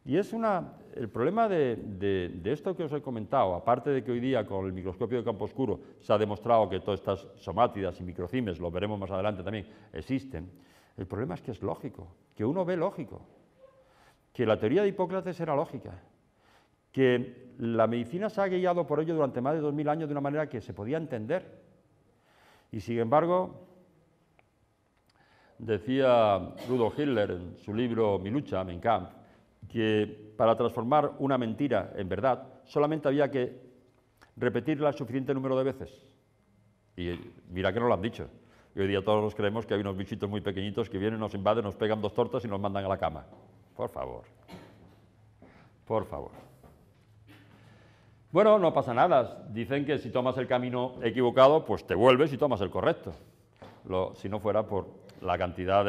Y es el problema de esto que os he comentado, aparte de que hoy día con el microscopio de campo oscuro se ha demostrado que todas estas somátidas y microcimes, lo veremos más adelante también, existen, el problema es que es lógico, que uno ve lógico, que la teoría de Hipócrates era lógica, que la medicina se ha guiado por ello durante más de 2000 años de una manera que se podía entender. Y sin embargo, decía Rudolf Hitler en su libro Mi lucha, Mein Kampf, que para transformar una mentira en verdad solamente había que repetirla el suficiente número de veces. Y mira que no lo han dicho. Y hoy día todos nos creemos que hay unos bichitos muy pequeñitos que vienen, nos invaden, nos pegan 2 tortas y nos mandan a la cama. Por favor. Por favor. Bueno, no pasa nada. Dicen que si tomas el camino equivocado, pues te vuelves y tomas el correcto. Si no fuera por la cantidad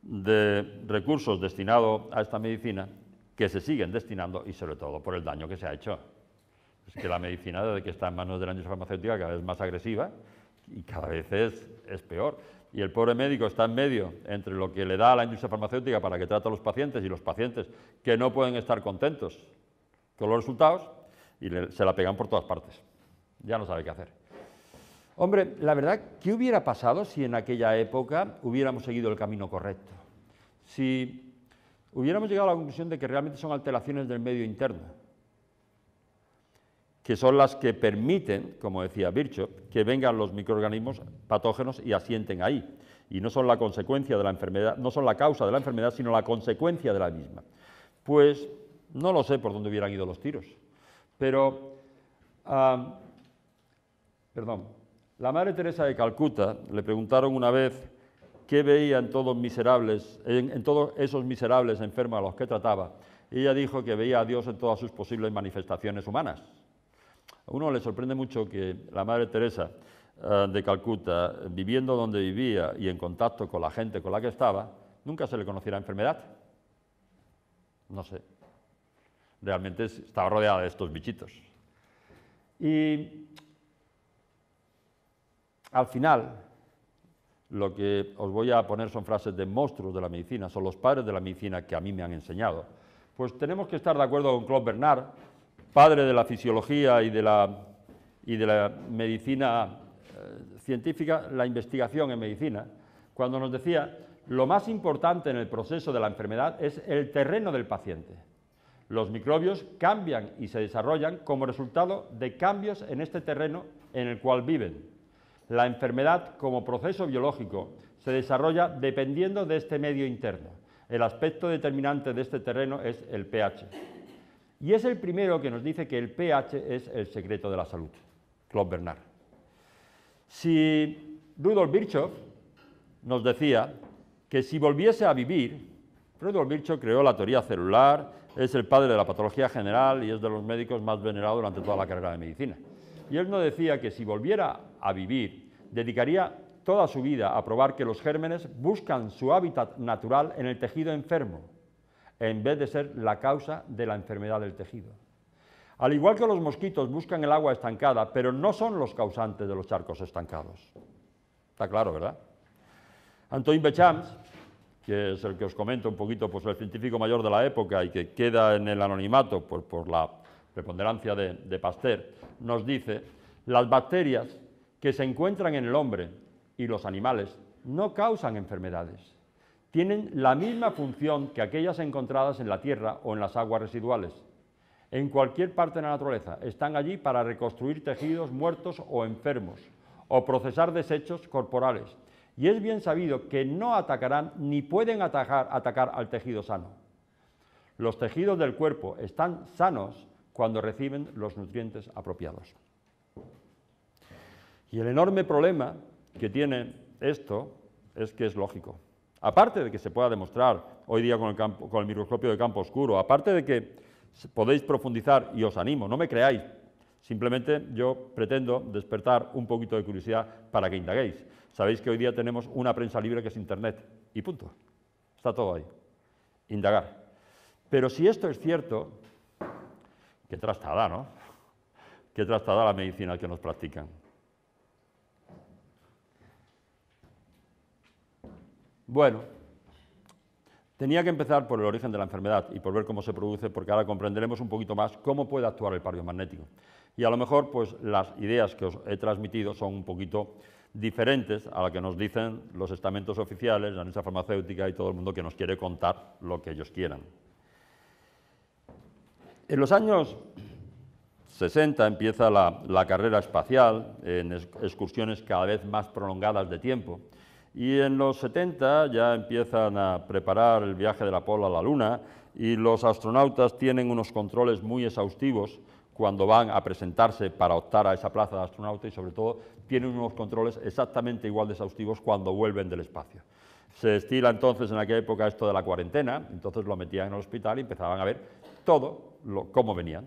de recursos destinados a esta medicina que se siguen destinando y sobre todo por el daño que se ha hecho. Es que la medicina, desde que está en manos de la industria farmacéutica, cada vez es más agresiva y cada vez es peor. Y el pobre médico está en medio entre lo que le da a la industria farmacéutica para que trate a los pacientes y los pacientes que no pueden estar contentos con los resultados y se la pegan por todas partes. Ya no sabe qué hacer. Hombre, la verdad, ¿qué hubiera pasado si en aquella época hubiéramos seguido el camino correcto? Si hubiéramos llegado a la conclusión de que realmente son alteraciones del medio interno, que son las que permiten, como decía Virchow, que vengan los microorganismos patógenos y asienten ahí. Y no son la consecuencia de la enfermedad, no son la causa de la enfermedad, sino la consecuencia de la misma. Pues no lo sé por dónde hubieran ido los tiros. Pero, la Madre Teresa de Calcuta le preguntaron una vez qué veía en todos esos miserables enfermos a los que trataba. Y ella dijo que veía a Dios en todas sus posibles manifestaciones humanas. A uno le sorprende mucho que la Madre Teresa de Calcuta, viviendo donde vivía y en contacto con la gente con la que estaba, nunca se le conociera enfermedad. No sé. Realmente estaba rodeada de estos bichitos. Y al final, lo que os voy a poner son frases de monstruos de la medicina, son los padres de la medicina que a mí me han enseñado. Pues tenemos que estar de acuerdo con Claude Bernard, padre de la fisiología y de la medicina científica, la investigación en medicina, cuando nos decía lo más importante en el proceso de la enfermedad es el terreno del paciente. Los microbios cambian y se desarrollan como resultado de cambios en este terreno en el cual viven. La enfermedad como proceso biológico se desarrolla dependiendo de este medio interno. El aspecto determinante de este terreno es el pH. Y es el primero que nos dice que el pH es el secreto de la salud, Claude Bernard. Si Rudolf Virchow nos decía que si volviese a vivir, Rudolf Virchow creó la teoría celular, es el padre de la patología general y es de los médicos más venerados durante toda la carrera de medicina. Y él nos decía que si volviera a vivir, dedicaría toda su vida a probar que los gérmenes buscan su hábitat natural en el tejido enfermo, en vez de ser la causa de la enfermedad del tejido. Al igual que los mosquitos buscan el agua estancada, pero no son los causantes de los charcos estancados. Está claro, ¿verdad? Antoine Béchamp, que es el que os comento un poquito, pues el científico mayor de la época y que queda en el anonimato por la preponderancia de Pasteur, nos dice: las bacterias que se encuentran en el hombre y los animales no causan enfermedades. Tienen la misma función que aquellas encontradas en la tierra o en las aguas residuales. En cualquier parte de la naturaleza están allí para reconstruir tejidos muertos o enfermos, o procesar desechos corporales. Y es bien sabido que no atacarán ni pueden atacar al tejido sano. Los tejidos del cuerpo están sanos cuando reciben los nutrientes apropiados. Y el enorme problema que tiene esto es que es lógico. Aparte de que se pueda demostrar hoy día con el microscopio de campo oscuro, aparte de que podéis profundizar, y os animo, no me creáis, simplemente yo pretendo despertar un poquito de curiosidad para que indaguéis. Sabéis que hoy día tenemos una prensa libre que es Internet, y punto. Está todo ahí. Indagar. Pero si esto es cierto, qué trastada, ¿no? Qué trastada la medicina que nos practican. Bueno, tenía que empezar por el origen de la enfermedad y por ver cómo se produce, porque ahora comprenderemos un poquito más cómo puede actuar el pareo magnético. Y a lo mejor, pues, las ideas que os he transmitido son un poquito diferentes a las que nos dicen los estamentos oficiales, la industria farmacéutica y todo el mundo que nos quiere contar lo que ellos quieran. En los años 60 empieza la carrera espacial en excursiones cada vez más prolongadas de tiempo. Y en los 70 ya empiezan a preparar el viaje del Apolo a la Luna y los astronautas tienen unos controles muy exhaustivos cuando van a presentarse para optar a esa plaza de astronauta y sobre todo tienen unos controles exactamente igual de exhaustivos cuando vuelven del espacio. Se estila entonces en aquella época esto de la cuarentena, entonces lo metían en el hospital y empezaban a ver todo cómo venían.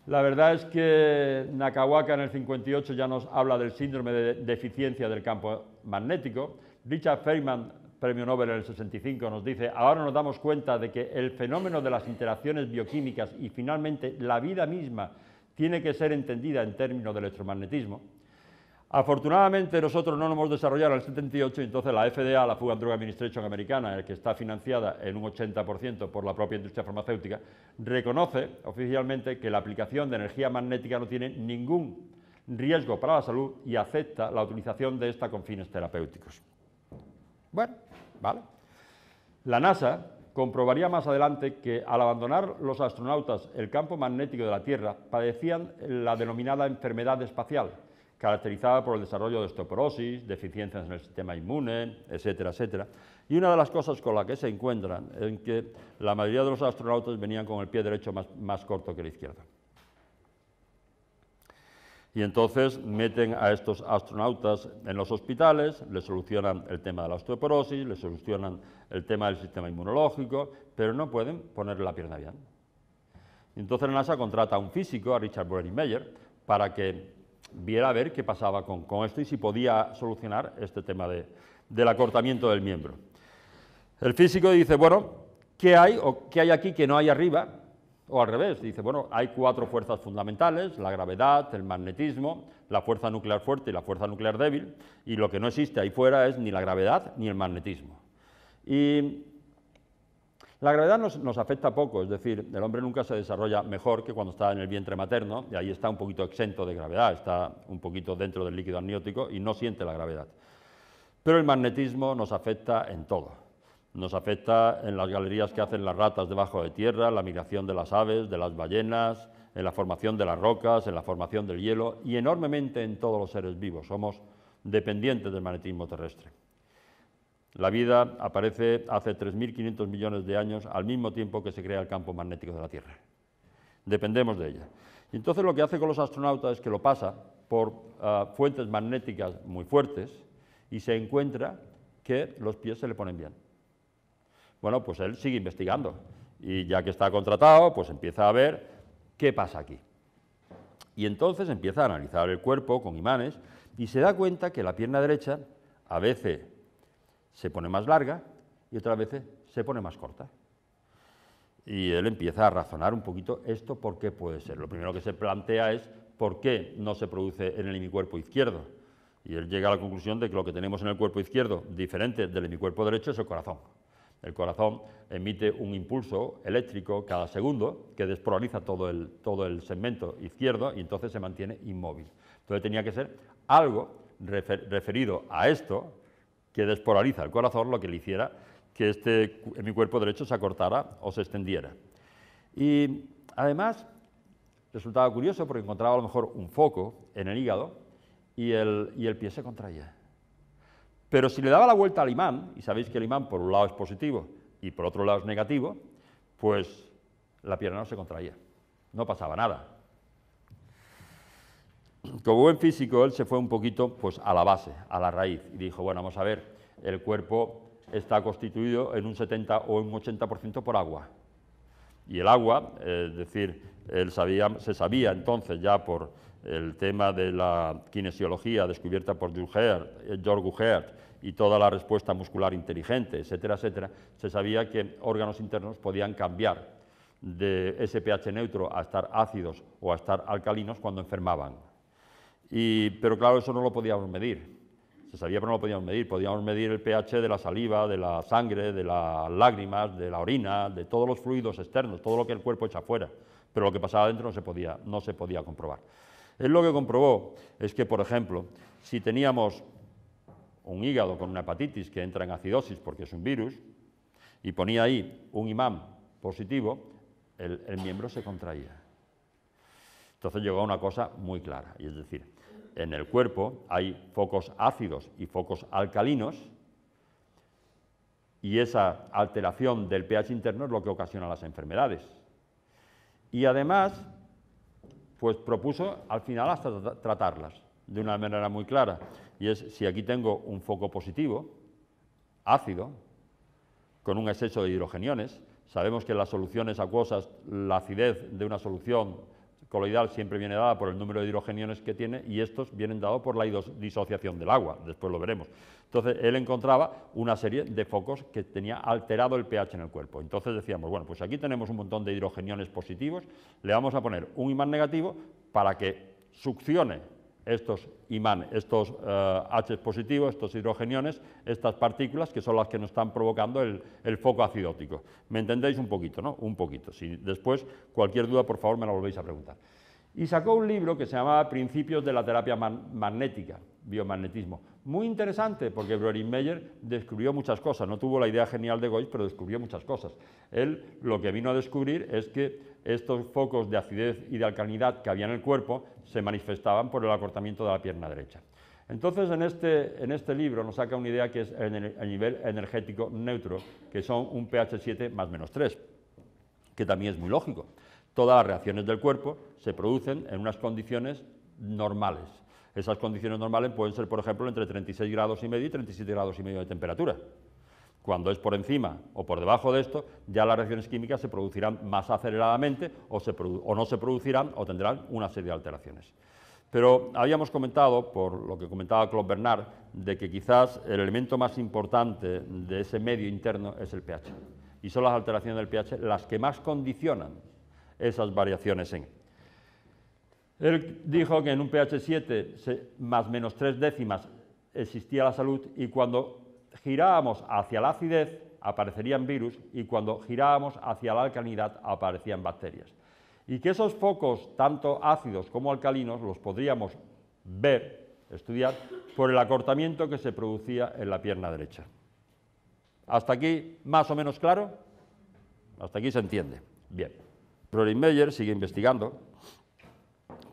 La verdad es que Nakawaka en el 58 ya nos habla del síndrome de deficiencia del campo magnético. Richard Feynman, premio Nobel en el 65, nos dice: ahora nos damos cuenta de que el fenómeno de las interacciones bioquímicas y finalmente la vida misma tiene que ser entendida en términos de electromagnetismo. Afortunadamente nosotros no lo hemos desarrollado en el 78 y entonces la FDA, la Food and Drug Administration americana, que está financiada en un 80% por la propia industria farmacéutica, reconoce oficialmente que la aplicación de energía magnética no tiene ningún riesgo para la salud y acepta la utilización de esta con fines terapéuticos. Bueno, vale. La NASA comprobaría más adelante que al abandonar los astronautas el campo magnético de la Tierra padecían la denominada enfermedad espacial, caracterizada por el desarrollo de osteoporosis, deficiencias en el sistema inmune, etcétera, etcétera. Y una de las cosas con las que se encuentran es que la mayoría de los astronautas venían con el pie derecho más corto que el izquierdo. Y entonces meten a estos astronautas en los hospitales, les solucionan el tema de la osteoporosis, les solucionan el tema del sistema inmunológico, pero no pueden ponerle la pierna bien. Y entonces la NASA contrata a un físico, a Richard Brennimeyer, para que viera a ver qué pasaba con esto y si podía solucionar este tema del acortamiento del miembro. El físico dice: bueno, ¿qué hay o qué hay aquí que no hay arriba? O al revés, dice: bueno, hay 4 fuerzas fundamentales: la gravedad, el magnetismo, la fuerza nuclear fuerte y la fuerza nuclear débil, y lo que no existe ahí fuera es ni la gravedad ni el magnetismo. Y la gravedad nos afecta poco, es decir, el hombre nunca se desarrolla mejor que cuando está en el vientre materno, y ahí está un poquito exento de gravedad, está un poquito dentro del líquido amniótico y no siente la gravedad. Pero el magnetismo nos afecta en todo. Nos afecta en las galerías que hacen las ratas debajo de tierra, en la migración de las aves, de las ballenas, en la formación de las rocas, en la formación del hielo y enormemente en todos los seres vivos. Somos dependientes del magnetismo terrestre. La vida aparece hace 3.500 millones de años al mismo tiempo que se crea el campo magnético de la Tierra. Dependemos de ella. Y entonces lo que hace con los astronautas es que lo pasa por fuentes magnéticas muy fuertes y se encuentra que los pies se le ponen bien. Bueno, pues él sigue investigando y ya que está contratado, pues empieza a ver qué pasa aquí. Y entonces empieza a analizar el cuerpo con imanes y se da cuenta que la pierna derecha a veces se pone más larga y otras veces se pone más corta. Y él empieza a razonar un poquito esto por qué puede ser. Lo primero que se plantea es por qué no se produce en el hemicuerpo izquierdo. Y él llega a la conclusión de que lo que tenemos en el cuerpo izquierdo, diferente del hemicuerpo derecho, es el corazón. El corazón emite un impulso eléctrico cada segundo que despolariza todo el segmento izquierdo y entonces se mantiene inmóvil. Entonces tenía que ser algo referido a esto que despolariza el corazón, lo que le hiciera que mi cuerpo derecho se acortara o se extendiera. Y además resultaba curioso porque encontraba a lo mejor un foco en el hígado y el pie se contraía. Pero si le daba la vuelta al imán, y sabéis que el imán por un lado es positivo y por otro lado es negativo, pues la pierna no se contraía, no pasaba nada. Como buen físico, él se fue un poquito pues, a la base, a la raíz, y dijo, bueno, vamos a ver, el cuerpo está constituido en un 70 o un 80% por agua. Y el agua, es decir, se sabía entonces ya por el tema de la kinesiología descubierta por George Guhert y toda la respuesta muscular inteligente, etcétera, etcétera, se sabía que órganos internos podían cambiar de ese pH neutro a estar ácidos o a estar alcalinos cuando enfermaban. Pero claro, eso no lo podíamos medir. Se sabía, pero no lo podíamos medir. Podíamos medir el pH de la saliva, de la sangre, de las lágrimas, de la orina, de todos los fluidos externos, todo lo que el cuerpo echa fuera. Pero lo que pasaba dentro no se podía comprobar. Él lo que comprobó es que, por ejemplo, si teníamos un hígado con una hepatitis que entra en acidosis porque es un virus, y ponía ahí un imán positivo, el miembro se contraía. Entonces llegó a una cosa muy clara, y es decir, en el cuerpo hay focos ácidos y focos alcalinos y esa alteración del pH interno es lo que ocasiona las enfermedades. Y además, pues propuso al final hasta tratarlas de una manera muy clara. Y es, si aquí tengo un foco positivo, ácido, con un exceso de hidrogeniones, sabemos que en las soluciones acuosas la acidez de una solución coloidal siempre viene dada por el número de hidrogeniones que tiene y estos vienen dados por la disociación del agua, después lo veremos. Entonces, él encontraba una serie de focos que tenía alterado el pH en el cuerpo. Entonces decíamos, bueno, pues aquí tenemos un montón de hidrogeniones positivos, le vamos a poner un imán negativo para que succione estos imanes, estos H positivos, estos hidrogeniones, estas partículas que son las que nos están provocando el foco acidótico. ¿Me entendéis un poquito, no? Un poquito. Si después, cualquier duda, por favor, me la volvéis a preguntar. Y sacó un libro que se llamaba Principios de la terapia magnética, biomagnetismo. Muy interesante, porque Breuer descubrió muchas cosas. No tuvo la idea genial de Geuss, pero descubrió muchas cosas. Él lo que vino a descubrir es que estos focos de acidez y de alcalinidad que había en el cuerpo se manifestaban por el acortamiento de la pierna derecha. Entonces, en este libro nos saca una idea que es el nivel energético neutro, que son un pH 7 más menos 3, que también es muy lógico. Todas las reacciones del cuerpo se producen en unas condiciones normales. Esas condiciones normales pueden ser, por ejemplo, entre 36 grados y medio y 37 grados y medio de temperatura. Cuando es por encima o por debajo de esto, ya las reacciones químicas se producirán más aceleradamente o no se producirán o tendrán una serie de alteraciones. Pero habíamos comentado, por lo que comentaba Claude Bernard, de que quizás el elemento más importante de ese medio interno es el pH. Y son las alteraciones del pH las que más condicionan esas variaciones en. Él dijo que en un pH 7 más menos 3 décimas existía la salud y cuando girábamos hacia la acidez aparecerían virus y cuando girábamos hacia la alcalinidad aparecían bacterias. Y que esos focos, tanto ácidos como alcalinos, los podríamos ver, estudiar, por el acortamiento que se producía en la pierna derecha. ¿Hasta aquí más o menos claro? Hasta aquí se entiende. Bien. Breuer sigue investigando,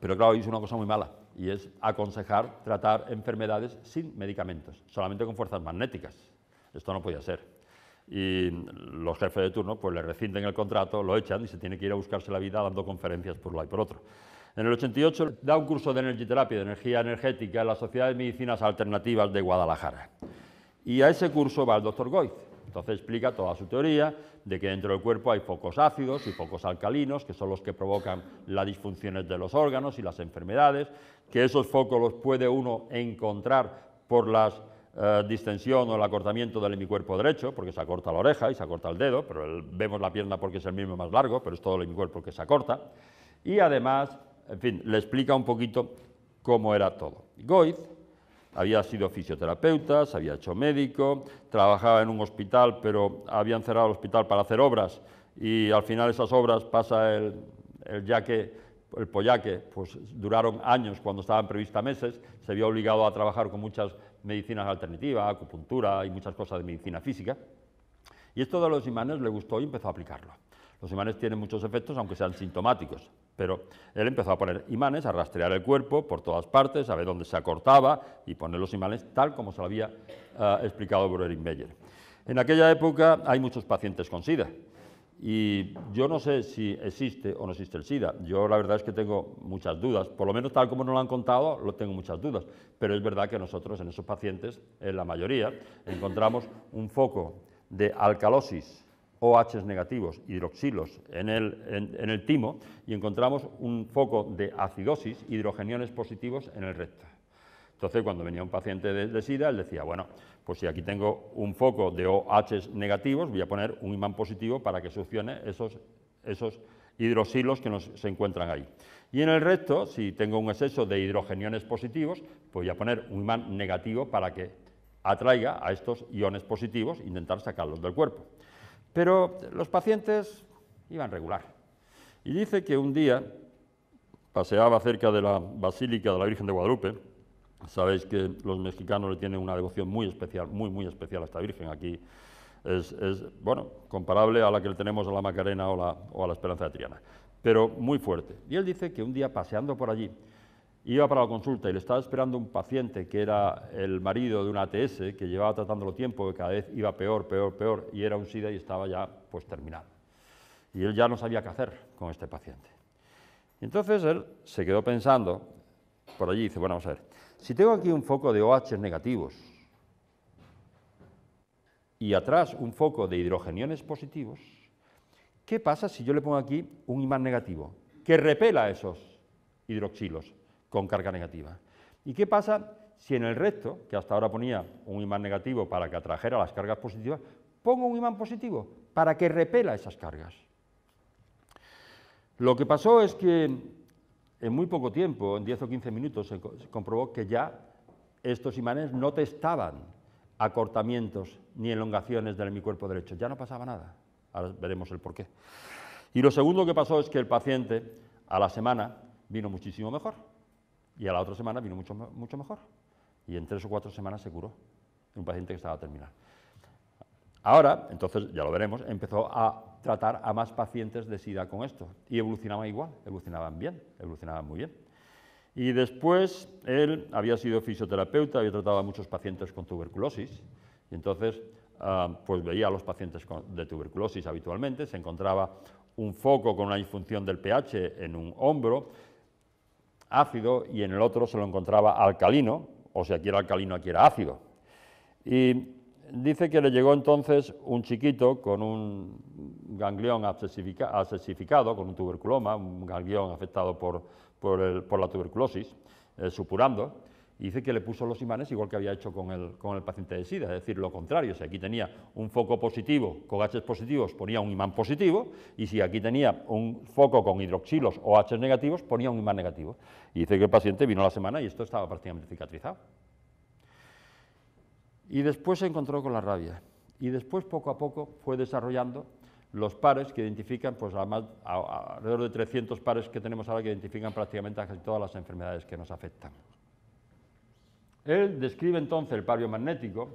pero claro, hizo una cosa muy mala, y es aconsejar tratar enfermedades sin medicamentos, solamente con fuerzas magnéticas. Esto no podía ser. Y los jefes de turno pues le rescinden el contrato, lo echan y se tiene que ir a buscarse la vida dando conferencias por un lado y por otro. En el 88 da un curso de Energy Therapy, de energía energética, en la Sociedad de Medicinas Alternativas de Guadalajara. Y a ese curso va el doctor Goiz. Entonces explica toda su teoría de que dentro del cuerpo hay focos ácidos y focos alcalinos, que son los que provocan las disfunciones de los órganos y las enfermedades, que esos focos los puede uno encontrar por la distensión o el acortamiento del hemicuerpo derecho, porque se acorta la oreja y se acorta el dedo, pero vemos la pierna porque es el mismo más largo, pero es todo el hemicuerpo que se acorta. Y además, en fin, le explica un poquito cómo era todo. Goiz había sido fisioterapeuta, se había hecho médico, trabajaba en un hospital, pero habían cerrado el hospital para hacer obras y al final esas obras pasa el pollaque, pues duraron años cuando estaban previstas meses, se vio obligado a trabajar con muchas medicinas alternativas, acupuntura y muchas cosas de medicina física. Y esto de los imanes le gustó y empezó a aplicarlo. Los imanes tienen muchos efectos, aunque sean sintomáticos, pero él empezó a poner imanes, a rastrear el cuerpo por todas partes, a ver dónde se acortaba y poner los imanes tal como se lo había explicado Breuer. En aquella época hay muchos pacientes con SIDA y yo no sé si existe o no existe el SIDA. Yo la verdad es que tengo muchas dudas, por lo menos tal como nos lo han contado, lo tengo muchas dudas, pero es verdad que nosotros en esos pacientes, en la mayoría, encontramos un foco de alcalosis, OH negativos, hidroxilos en el timo, y encontramos un foco de acidosis, hidrogeniones positivos en el recto. Entonces, cuando venía un paciente de SIDA, él decía, bueno, pues si aquí tengo un foco de OH negativos, voy a poner un imán positivo para que succione esos hidroxilos que se encuentran ahí. Y en el recto, si tengo un exceso de hidrogeniones positivos, pues voy a poner un imán negativo para que atraiga a estos iones positivos e intentar sacarlos del cuerpo. Pero los pacientes iban regular. Y dice que un día paseaba cerca de la Basílica de la Virgen de Guadalupe. Sabéis que los mexicanos le tienen una devoción muy especial, muy especial a esta Virgen. Aquí es bueno, comparable a la que le tenemos a la Macarena o a la Esperanza de Triana, pero muy fuerte. Y él dice que un día paseando por allí, iba para la consulta y le estaba esperando un paciente que era el marido de una ATS que llevaba tratándolo tiempo, que cada vez iba peor, y era un SIDA y estaba ya pues terminado. Y él ya no sabía qué hacer con este paciente. Y entonces él se quedó pensando por allí y dice, bueno, vamos a ver, si tengo aquí un foco de OH negativos y atrás un foco de hidrogeniones positivos, ¿qué pasa si yo le pongo aquí un imán negativo que repela esos hidroxilos con carga negativa? ¿Y qué pasa si en el recto, que hasta ahora ponía un imán negativo para que atrajera las cargas positivas, pongo un imán positivo para que repela esas cargas? Lo que pasó es que en muy poco tiempo, en 10 o 15 minutos, se comprobó que ya estos imanes no testaban acortamientos ni elongaciones del hemicuerpo derecho, ya no pasaba nada. Ahora veremos el porqué. Y lo segundo que pasó es que el paciente a la semana vino muchísimo mejor. Y a la otra semana vino mucho mejor. Y en 3 o 4 semanas se curó. Un paciente que estaba terminal. Ahora, entonces, ya lo veremos, empezó a tratar a más pacientes de SIDA con esto. Y evolucionaban igual, evolucionaban bien, evolucionaban muy bien. Y después, él había sido fisioterapeuta, había tratado a muchos pacientes con tuberculosis. Y entonces, pues veía a los pacientes de tuberculosis habitualmente, se encontraba un foco con una disfunción del pH en un hombro, ácido, y en el otro se lo encontraba alcalino, o sea, aquí era alcalino, aquí era ácido. Y dice que le llegó entonces un chiquito con un ganglión abscesificado, con un tuberculoma, un ganglión afectado por la tuberculosis, supurando, y dice que le puso los imanes igual que había hecho con el paciente de SIDA, es decir, lo contrario. Si aquí tenía un foco positivo con OH positivos, ponía un imán positivo, y si aquí tenía un foco con hidroxilos o OH negativos, ponía un imán negativo. Y dice que el paciente vino a la semana y esto estaba prácticamente cicatrizado. Y después se encontró con la rabia, y después poco a poco fue desarrollando los pares que identifican, pues alrededor de 300 pares que tenemos ahora que identifican prácticamente a casi todas las enfermedades que nos afectan. Él describe entonces el pario magnético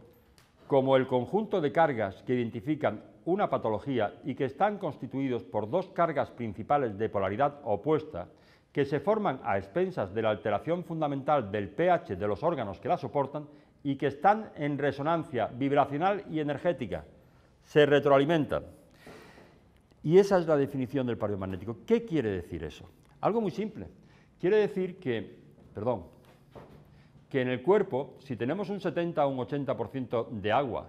como el conjunto de cargas que identifican una patología y que están constituidos por dos cargas principales de polaridad opuesta que se forman a expensas de la alteración fundamental del pH de los órganos que la soportan y que están en resonancia vibracional y energética, se retroalimentan. Y esa es la definición del pario magnético. ¿Qué quiere decir eso? Algo muy simple. Quiere decir que en el cuerpo, si tenemos un 70 o un 80% de agua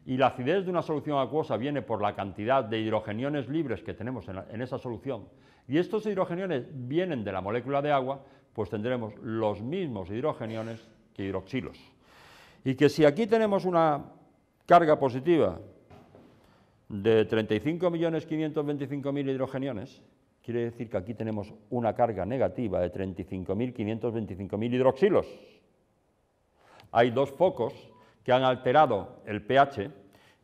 y la acidez de una solución acuosa viene por la cantidad de hidrogeniones libres que tenemos en esa solución, y estos hidrogeniones vienen de la molécula de agua, pues tendremos los mismos hidrogeniones que hidroxilos. Y que si aquí tenemos una carga positiva de 35.525.000 hidrogeniones, quiere decir que aquí tenemos una carga negativa de 35.525.000 hidroxilos. Hay dos focos que han alterado el pH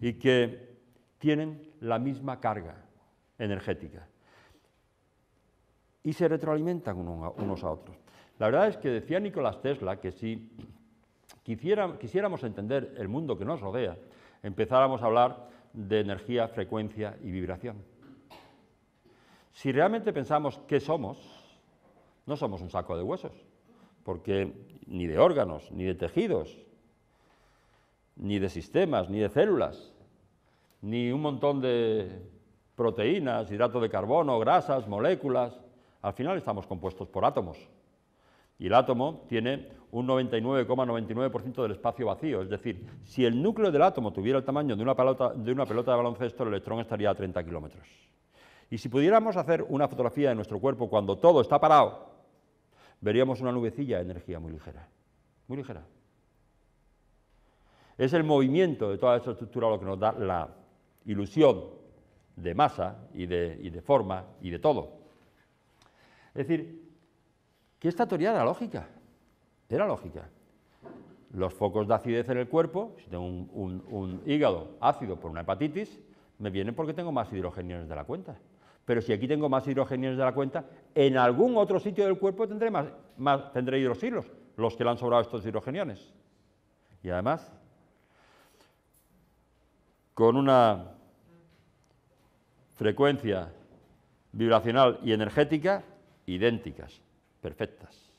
y que tienen la misma carga energética y se retroalimentan unos a otros. La verdad es que decía Nicolás Tesla que si quisiéramos entender el mundo que nos rodea, empezáramos a hablar de energía, frecuencia y vibración. Si realmente pensamos qué somos, no somos un saco de huesos, porque ni de órganos, ni de tejidos, ni de sistemas, ni de células, ni un montón de proteínas, hidratos de carbono, grasas, moléculas. Al final estamos compuestos por átomos. Y el átomo tiene un 99,99% del espacio vacío. Es decir, si el núcleo del átomo tuviera el tamaño de una pelota de baloncesto, el electrón estaría a 30 kilómetros. Y si pudiéramos hacer una fotografía de nuestro cuerpo cuando todo está parado, veríamos una nubecilla de energía muy ligera. Muy ligera. Es el movimiento de toda esa estructura lo que nos da la ilusión de masa y de forma y de todo. Es decir, que esta teoría era lógica. Era lógica. Los focos de acidez en el cuerpo, si tengo un hígado ácido por una hepatitis, me vienen porque tengo más hidrogeniones de la cuenta. Pero si aquí tengo más hidrogeniones de la cuenta, en algún otro sitio del cuerpo tendré hidroxilos, los que le han sobrado estos hidrogeniones. Y además, con una frecuencia vibracional y energética idénticas, perfectas.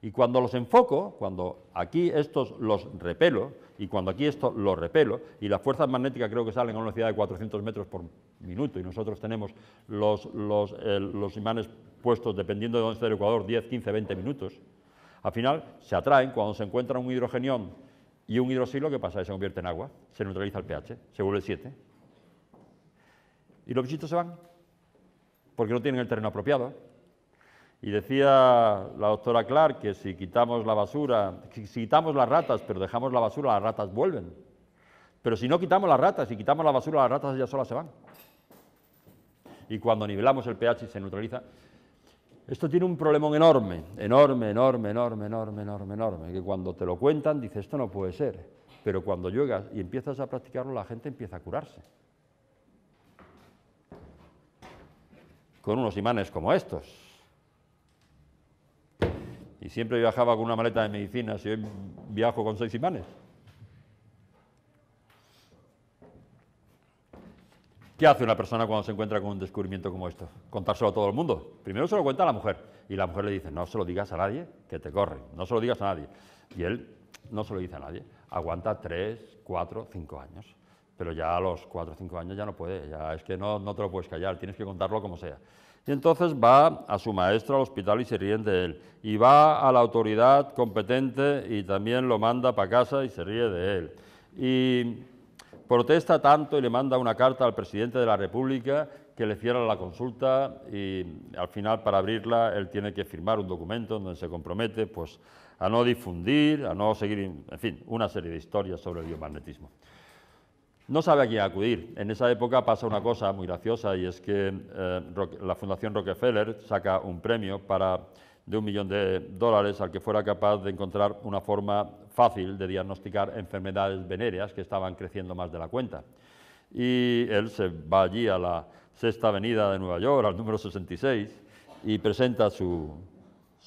Y cuando los enfoco, cuando aquí estos los repelo y cuando aquí estos los repelo, y las fuerzas magnéticas creo que salen a una velocidad de 400 metros por minuto y nosotros tenemos los imanes puestos dependiendo de dónde esté el ecuador 10, 15, 20 minutos, al final se atraen cuando se encuentra un hidrogenión y un hidroxilo, ¿qué pasa? Se convierte en agua, se neutraliza el pH, se vuelve 7. Y los bichitos se van porque no tienen el terreno apropiado. Y decía la doctora Clark que si quitamos la basura, si quitamos las ratas pero dejamos la basura, las ratas vuelven. Pero si no quitamos las ratas y quitamos la basura, las ratas ya solas se van. Y cuando nivelamos el pH y se neutraliza, esto tiene un problemón enorme, que cuando te lo cuentan dices, esto no puede ser. Pero cuando llegas y empiezas a practicarlo, la gente empieza a curarse. Con unos imanes como estos. Y siempre viajaba con una maleta de medicinas y hoy viajo con 6 imanes. ¿Qué hace una persona cuando se encuentra con un descubrimiento como esto? Contárselo a todo el mundo. Primero se lo cuenta a la mujer y la mujer le dice, no se lo digas a nadie, que te corren, no se lo digas a nadie. Y él no se lo dice a nadie. Aguanta 3, 4, 5 años. Pero ya a los 4 o 5 años ya no puede, ya es que no te lo puedes callar, tienes que contarlo como sea. Y entonces va a su maestro al hospital y se ríen de él. Y va a la autoridad competente y también lo manda para casa y se ríe de él. Y protesta tanto y le manda una carta al presidente de la República que le cierra la consulta y al final para abrirla él tiene que firmar un documento donde se compromete pues, a no difundir, a no seguir, en fin, una serie de historias sobre el biomagnetismo. No sabe a quién acudir. En esa época pasa una cosa muy graciosa y es que la Fundación Rockefeller saca un premio de $1 millón al que fuera capaz de encontrar una forma fácil de diagnosticar enfermedades venéreas que estaban creciendo más de la cuenta. Y él se va allí a la Sexta Avenida de Nueva York, al número 66, y presenta su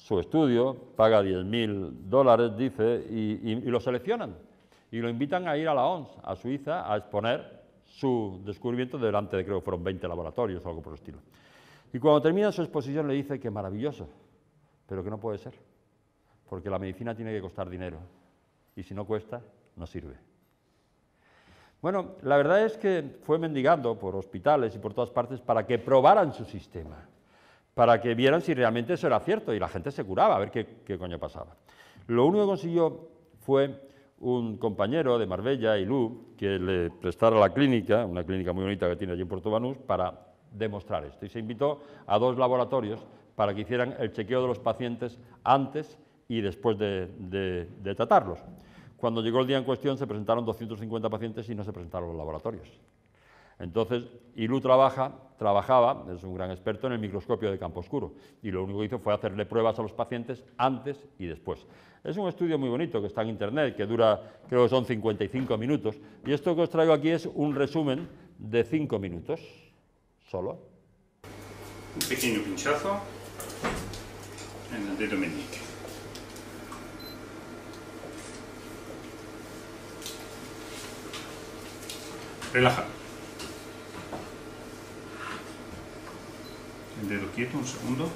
su estudio, paga $10.000, dice, y lo seleccionan. Y lo invitan a ir a la OMS, a Suiza, a exponer su descubrimiento delante de, creo que fueron 20 laboratorios o algo por el estilo. Y cuando termina su exposición le dice que maravilloso, pero que no puede ser, porque la medicina tiene que costar dinero, y si no cuesta, no sirve. Bueno, la verdad es que fue mendigando por hospitales y por todas partes para que probaran su sistema, para que vieran si realmente eso era cierto, y la gente se curaba, a ver qué coño pasaba. Lo único que consiguió fue un compañero de Marbella, Ilú, que le prestara la clínica, una clínica muy bonita que tiene allí en Puerto Banús, para demostrar esto. Y se invitó a 2 laboratorios para que hicieran el chequeo de los pacientes antes y después de tratarlos. Cuando llegó el día en cuestión se presentaron 250 pacientes y no se presentaron los laboratorios. Entonces, Ilú trabajaba, es un gran experto en el microscopio de campo oscuro, y lo único que hizo fue hacerle pruebas a los pacientes antes y después. Es un estudio muy bonito que está en internet, que dura, creo que son 55 minutos, y esto que os traigo aquí es un resumen de 5 minutos, solo. Un pequeño pinchazo en el dedo meñique. Relaja. El dedo quieto, un segundo.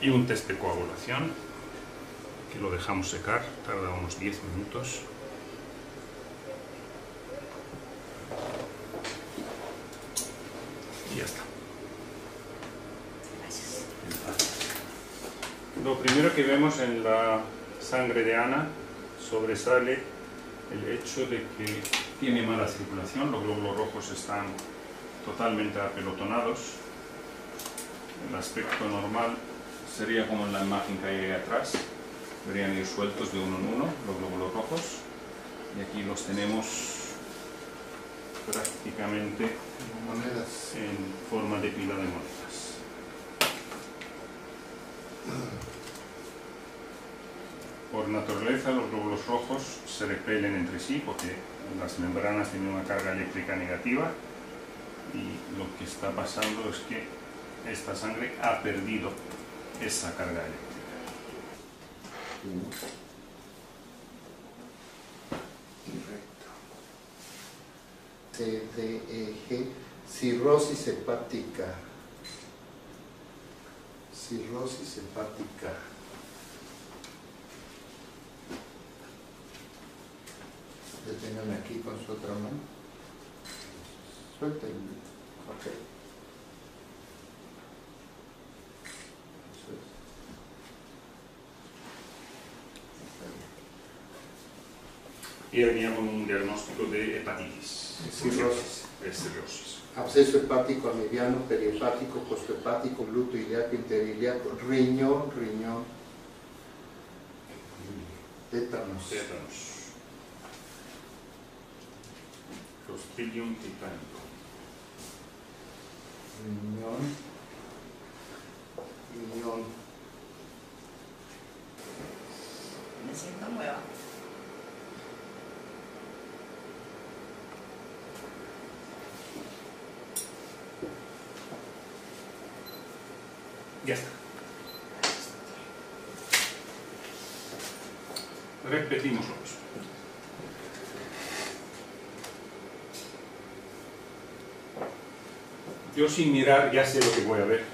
Y un test de coagulación, que lo dejamos secar, tarda unos 10 minutos. Y ya está. Lo primero que vemos en la sangre de Ana sobresale el hecho de que tiene mala circulación, los glóbulos rojos están totalmente apelotonados. El aspecto normal sería como en la imagen que hay ahí atrás, deberían ir sueltos de uno en uno los glóbulos rojos, y aquí los tenemos prácticamente en forma de pila de monedas. Por naturaleza los glóbulos rojos se repelen entre sí porque las membranas tienen una carga eléctrica negativa, y lo que está pasando es que esta sangre ha perdido esa carga eléctrica. CDEG, cirrosis hepática. Cirrosis hepática. Deténgame aquí con su otra mano. Suelta el... Ok. Y venía con un diagnóstico de hepatitis. Cirrosis. Es cirrosis. Absceso hepático mediano, perihepático, posthepático, gluto ilíaco, interiliaco, riñón, tétanos. Tétanos. Clostridium tetanico. Riñón. Me siento nueva. Ya está. Repetimos lo mismo. Yo sin mirar ya sé lo que voy a ver,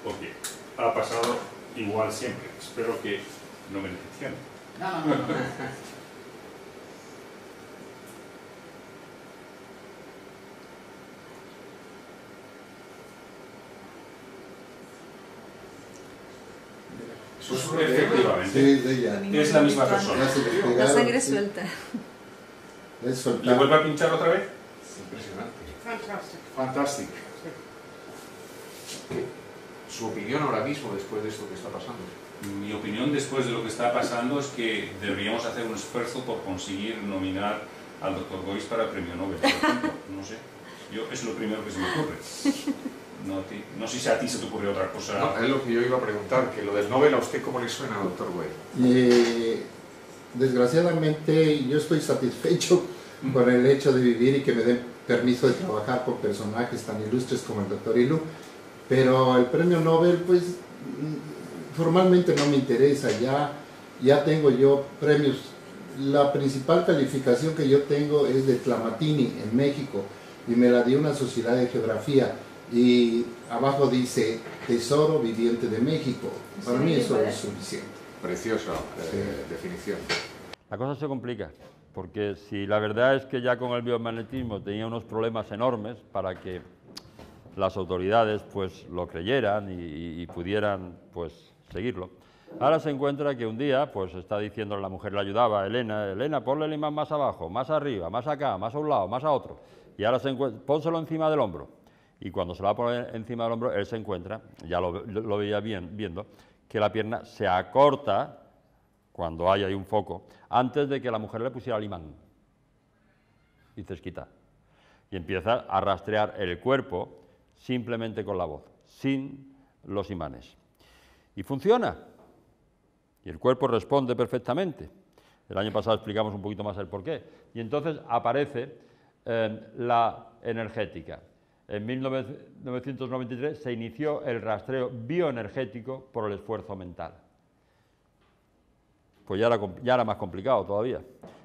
porque ha pasado igual siempre. Espero que no me decepcione. No. Efectivamente. Sí, de ella. Es la misma persona. Ya se le La explicaron, sangre sí. suelta. Es ¿Le soltar. vuelvo a pinchar otra vez? Impresionante. Fantástico. Su opinión ahora mismo después de esto que está pasando. Mi opinión después de lo que está pasando es que deberíamos hacer un esfuerzo por conseguir nominar al Dr. Gois para el premio Nobel, por ejemplo. No sé. Es lo primero que se me ocurre. No sé si a ti se te ocurrió otra cosa. No, es lo que yo iba a preguntar, que lo del Nobel, ¿a usted cómo le suena, doctor Güell? Desgraciadamente yo estoy satisfecho con el hecho de vivir y que me den permiso de trabajar con personajes tan ilustres como el doctor Ilú, pero el premio Nobel pues formalmente no me interesa, ya tengo yo premios. La principal calificación que yo tengo es de Tlamatini en México y me la dio una sociedad de geografía y abajo dice Tesoro Viviente de México. Para mí eso es suficiente. Preciosa definición. La cosa se complica, porque si la verdad es que ya con el biomagnetismo tenía unos problemas enormes para que las autoridades pues lo creyeran y pudieran pues seguirlo, ahora se encuentra que un día pues está diciendo, la mujer le ayudaba, Elena, ponle el imán más abajo, más arriba, más acá, más a un lado, más a otro, y ahora se encuentra, pónselo encima del hombro, y cuando se lo va a poner encima del hombro, él se encuentra, ya lo veía viendo, que la pierna se acorta cuando hay ahí un foco, antes de que la mujer le pusiera el imán. Y se quita. Y empieza a rastrear el cuerpo simplemente con la voz, sin los imanes. Y funciona. Y el cuerpo responde perfectamente. El año pasado explicamos un poquito más el porqué. Y entonces aparece la energética. En 1993 se inició el rastreo bioenergético por el esfuerzo mental. Pues ya era más complicado todavía.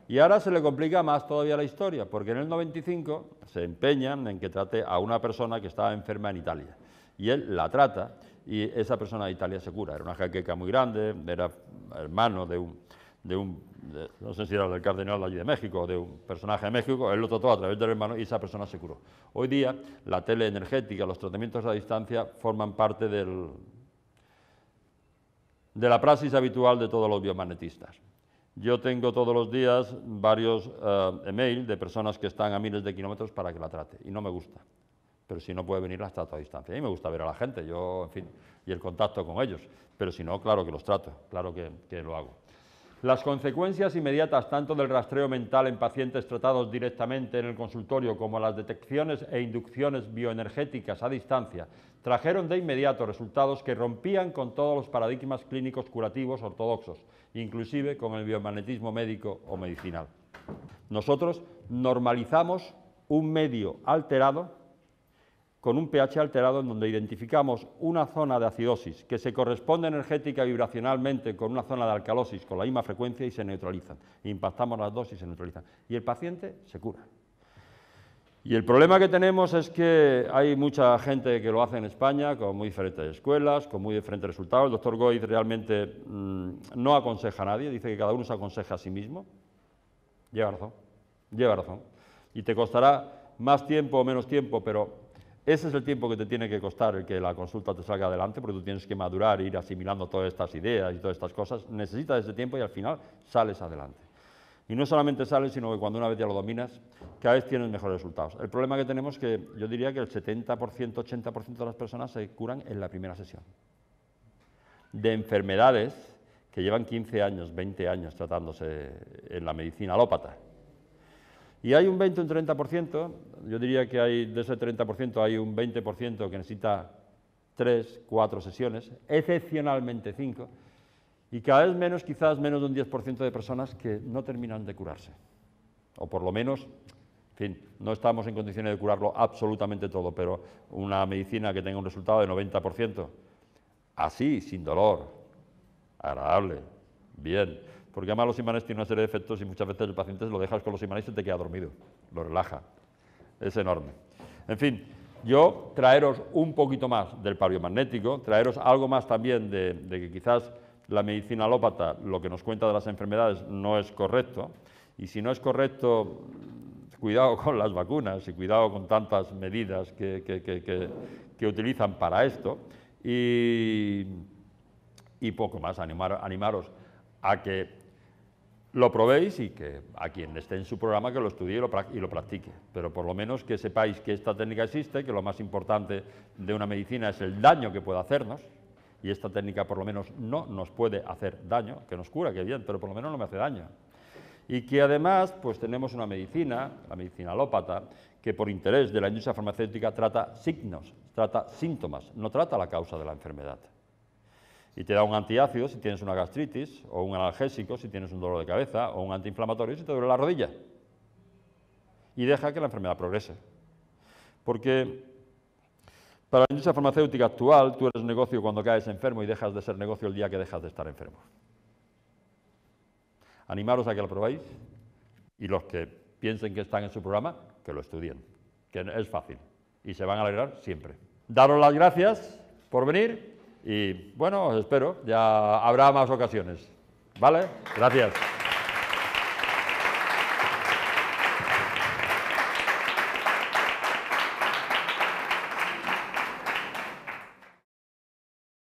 Y ahora se le complica más todavía la historia, porque en el 95 se empeñan en que trate a una persona que estaba enferma en Italia. Y él la trata y esa persona de Italia se cura. Era una jaqueca muy grande, era hermano no sé si era del cardenal de allí de México, de un personaje de México, él lo trató a través del hermano y esa persona se curó. Hoy día la teleenergética, los tratamientos a distancia forman parte de la praxis habitual de todos los biomagnetistas. Yo tengo todos los días varios emails de personas que están a miles de kilómetros para que la trate y no me gusta. Pero si no puede venir, las trato a distancia. A mí me gusta ver a la gente, yo, en fin, y el contacto con ellos. Pero si no, claro que los trato, claro que lo hago. Las consecuencias inmediatas tanto del rastreo mental en pacientes tratados directamente en el consultorio como las detecciones e inducciones bioenergéticas a distancia trajeron de inmediato resultados que rompían con todos los paradigmas clínicos curativos ortodoxos, inclusive con el biomagnetismo médico o medicinal. Nosotros normalizamos un medio alterado con un pH alterado en donde identificamos una zona de acidosis que se corresponde energética y vibracionalmente con una zona de alcalosis con la misma frecuencia y se neutralizan. Impactamos las dos y se neutralizan. Y el paciente se cura. Y el problema que tenemos es que hay mucha gente que lo hace en España con muy diferentes escuelas, con muy diferentes resultados. El doctor Güell realmente no aconseja a nadie, dice que cada uno se aconseja a sí mismo. Lleva razón. Y te costará más tiempo o menos tiempo, pero ese es el tiempo que te tiene que costar el que la consulta te salga adelante, porque tú tienes que madurar, ir asimilando todas estas ideas y todas estas cosas. Necesitas ese tiempo y al final sales adelante. Y no solamente sales, sino que cuando una vez ya lo dominas, cada vez tienes mejores resultados. El problema que tenemos es que yo diría que el 70%, 80% de las personas se curan en la primera sesión. De enfermedades que llevan 15 años, 20 años tratándose en la medicina alópata. Y hay un 20 o un 30%, yo diría que de ese 30% hay un 20% que necesita 3, 4 sesiones, excepcionalmente 5, y cada vez menos, quizás menos de un 10% de personas que no terminan de curarse. O por lo menos, en fin, no estamos en condiciones de curarlo absolutamente todo, pero una medicina que tenga un resultado de 90%, así, sin dolor, agradable, bien. Porque además los imanes tienen una serie de efectos y muchas veces el paciente lo dejas con los imanes y se te queda dormido, lo relaja, es enorme. En fin, yo traeros un poquito más del pabiomagnético, traeros algo más también de que quizás la medicina alópata, lo que nos cuenta de las enfermedades, no es correcto, y si no es correcto, cuidado con las vacunas y cuidado con tantas medidas que utilizan para esto, y poco más, animaros a que lo probéis y que a quien esté en su programa que lo estudie y lo practique, pero por lo menos que sepáis que esta técnica existe, que lo más importante de una medicina es el daño que puede hacernos, y esta técnica por lo menos no nos puede hacer daño, que nos cura, que bien, pero por lo menos no me hace daño. Y que además pues tenemos una medicina, la medicina alópata, que por interés de la industria farmacéutica trata signos, trata síntomas, no trata la causa de la enfermedad. Y te da un antiácido si tienes una gastritis, o un analgésico si tienes un dolor de cabeza, o un antiinflamatorio si te duele la rodilla. Y deja que la enfermedad progrese. Porque para la industria farmacéutica actual, tú eres negocio cuando caes enfermo y dejas de ser negocio el día que dejas de estar enfermo. Animaros a que lo probéis y los que piensen que están en su programa, que lo estudien, que es fácil y se van a alegrar siempre. Daros las gracias por venir y, bueno, os espero, ya habrá más ocasiones. ¿Vale? Gracias.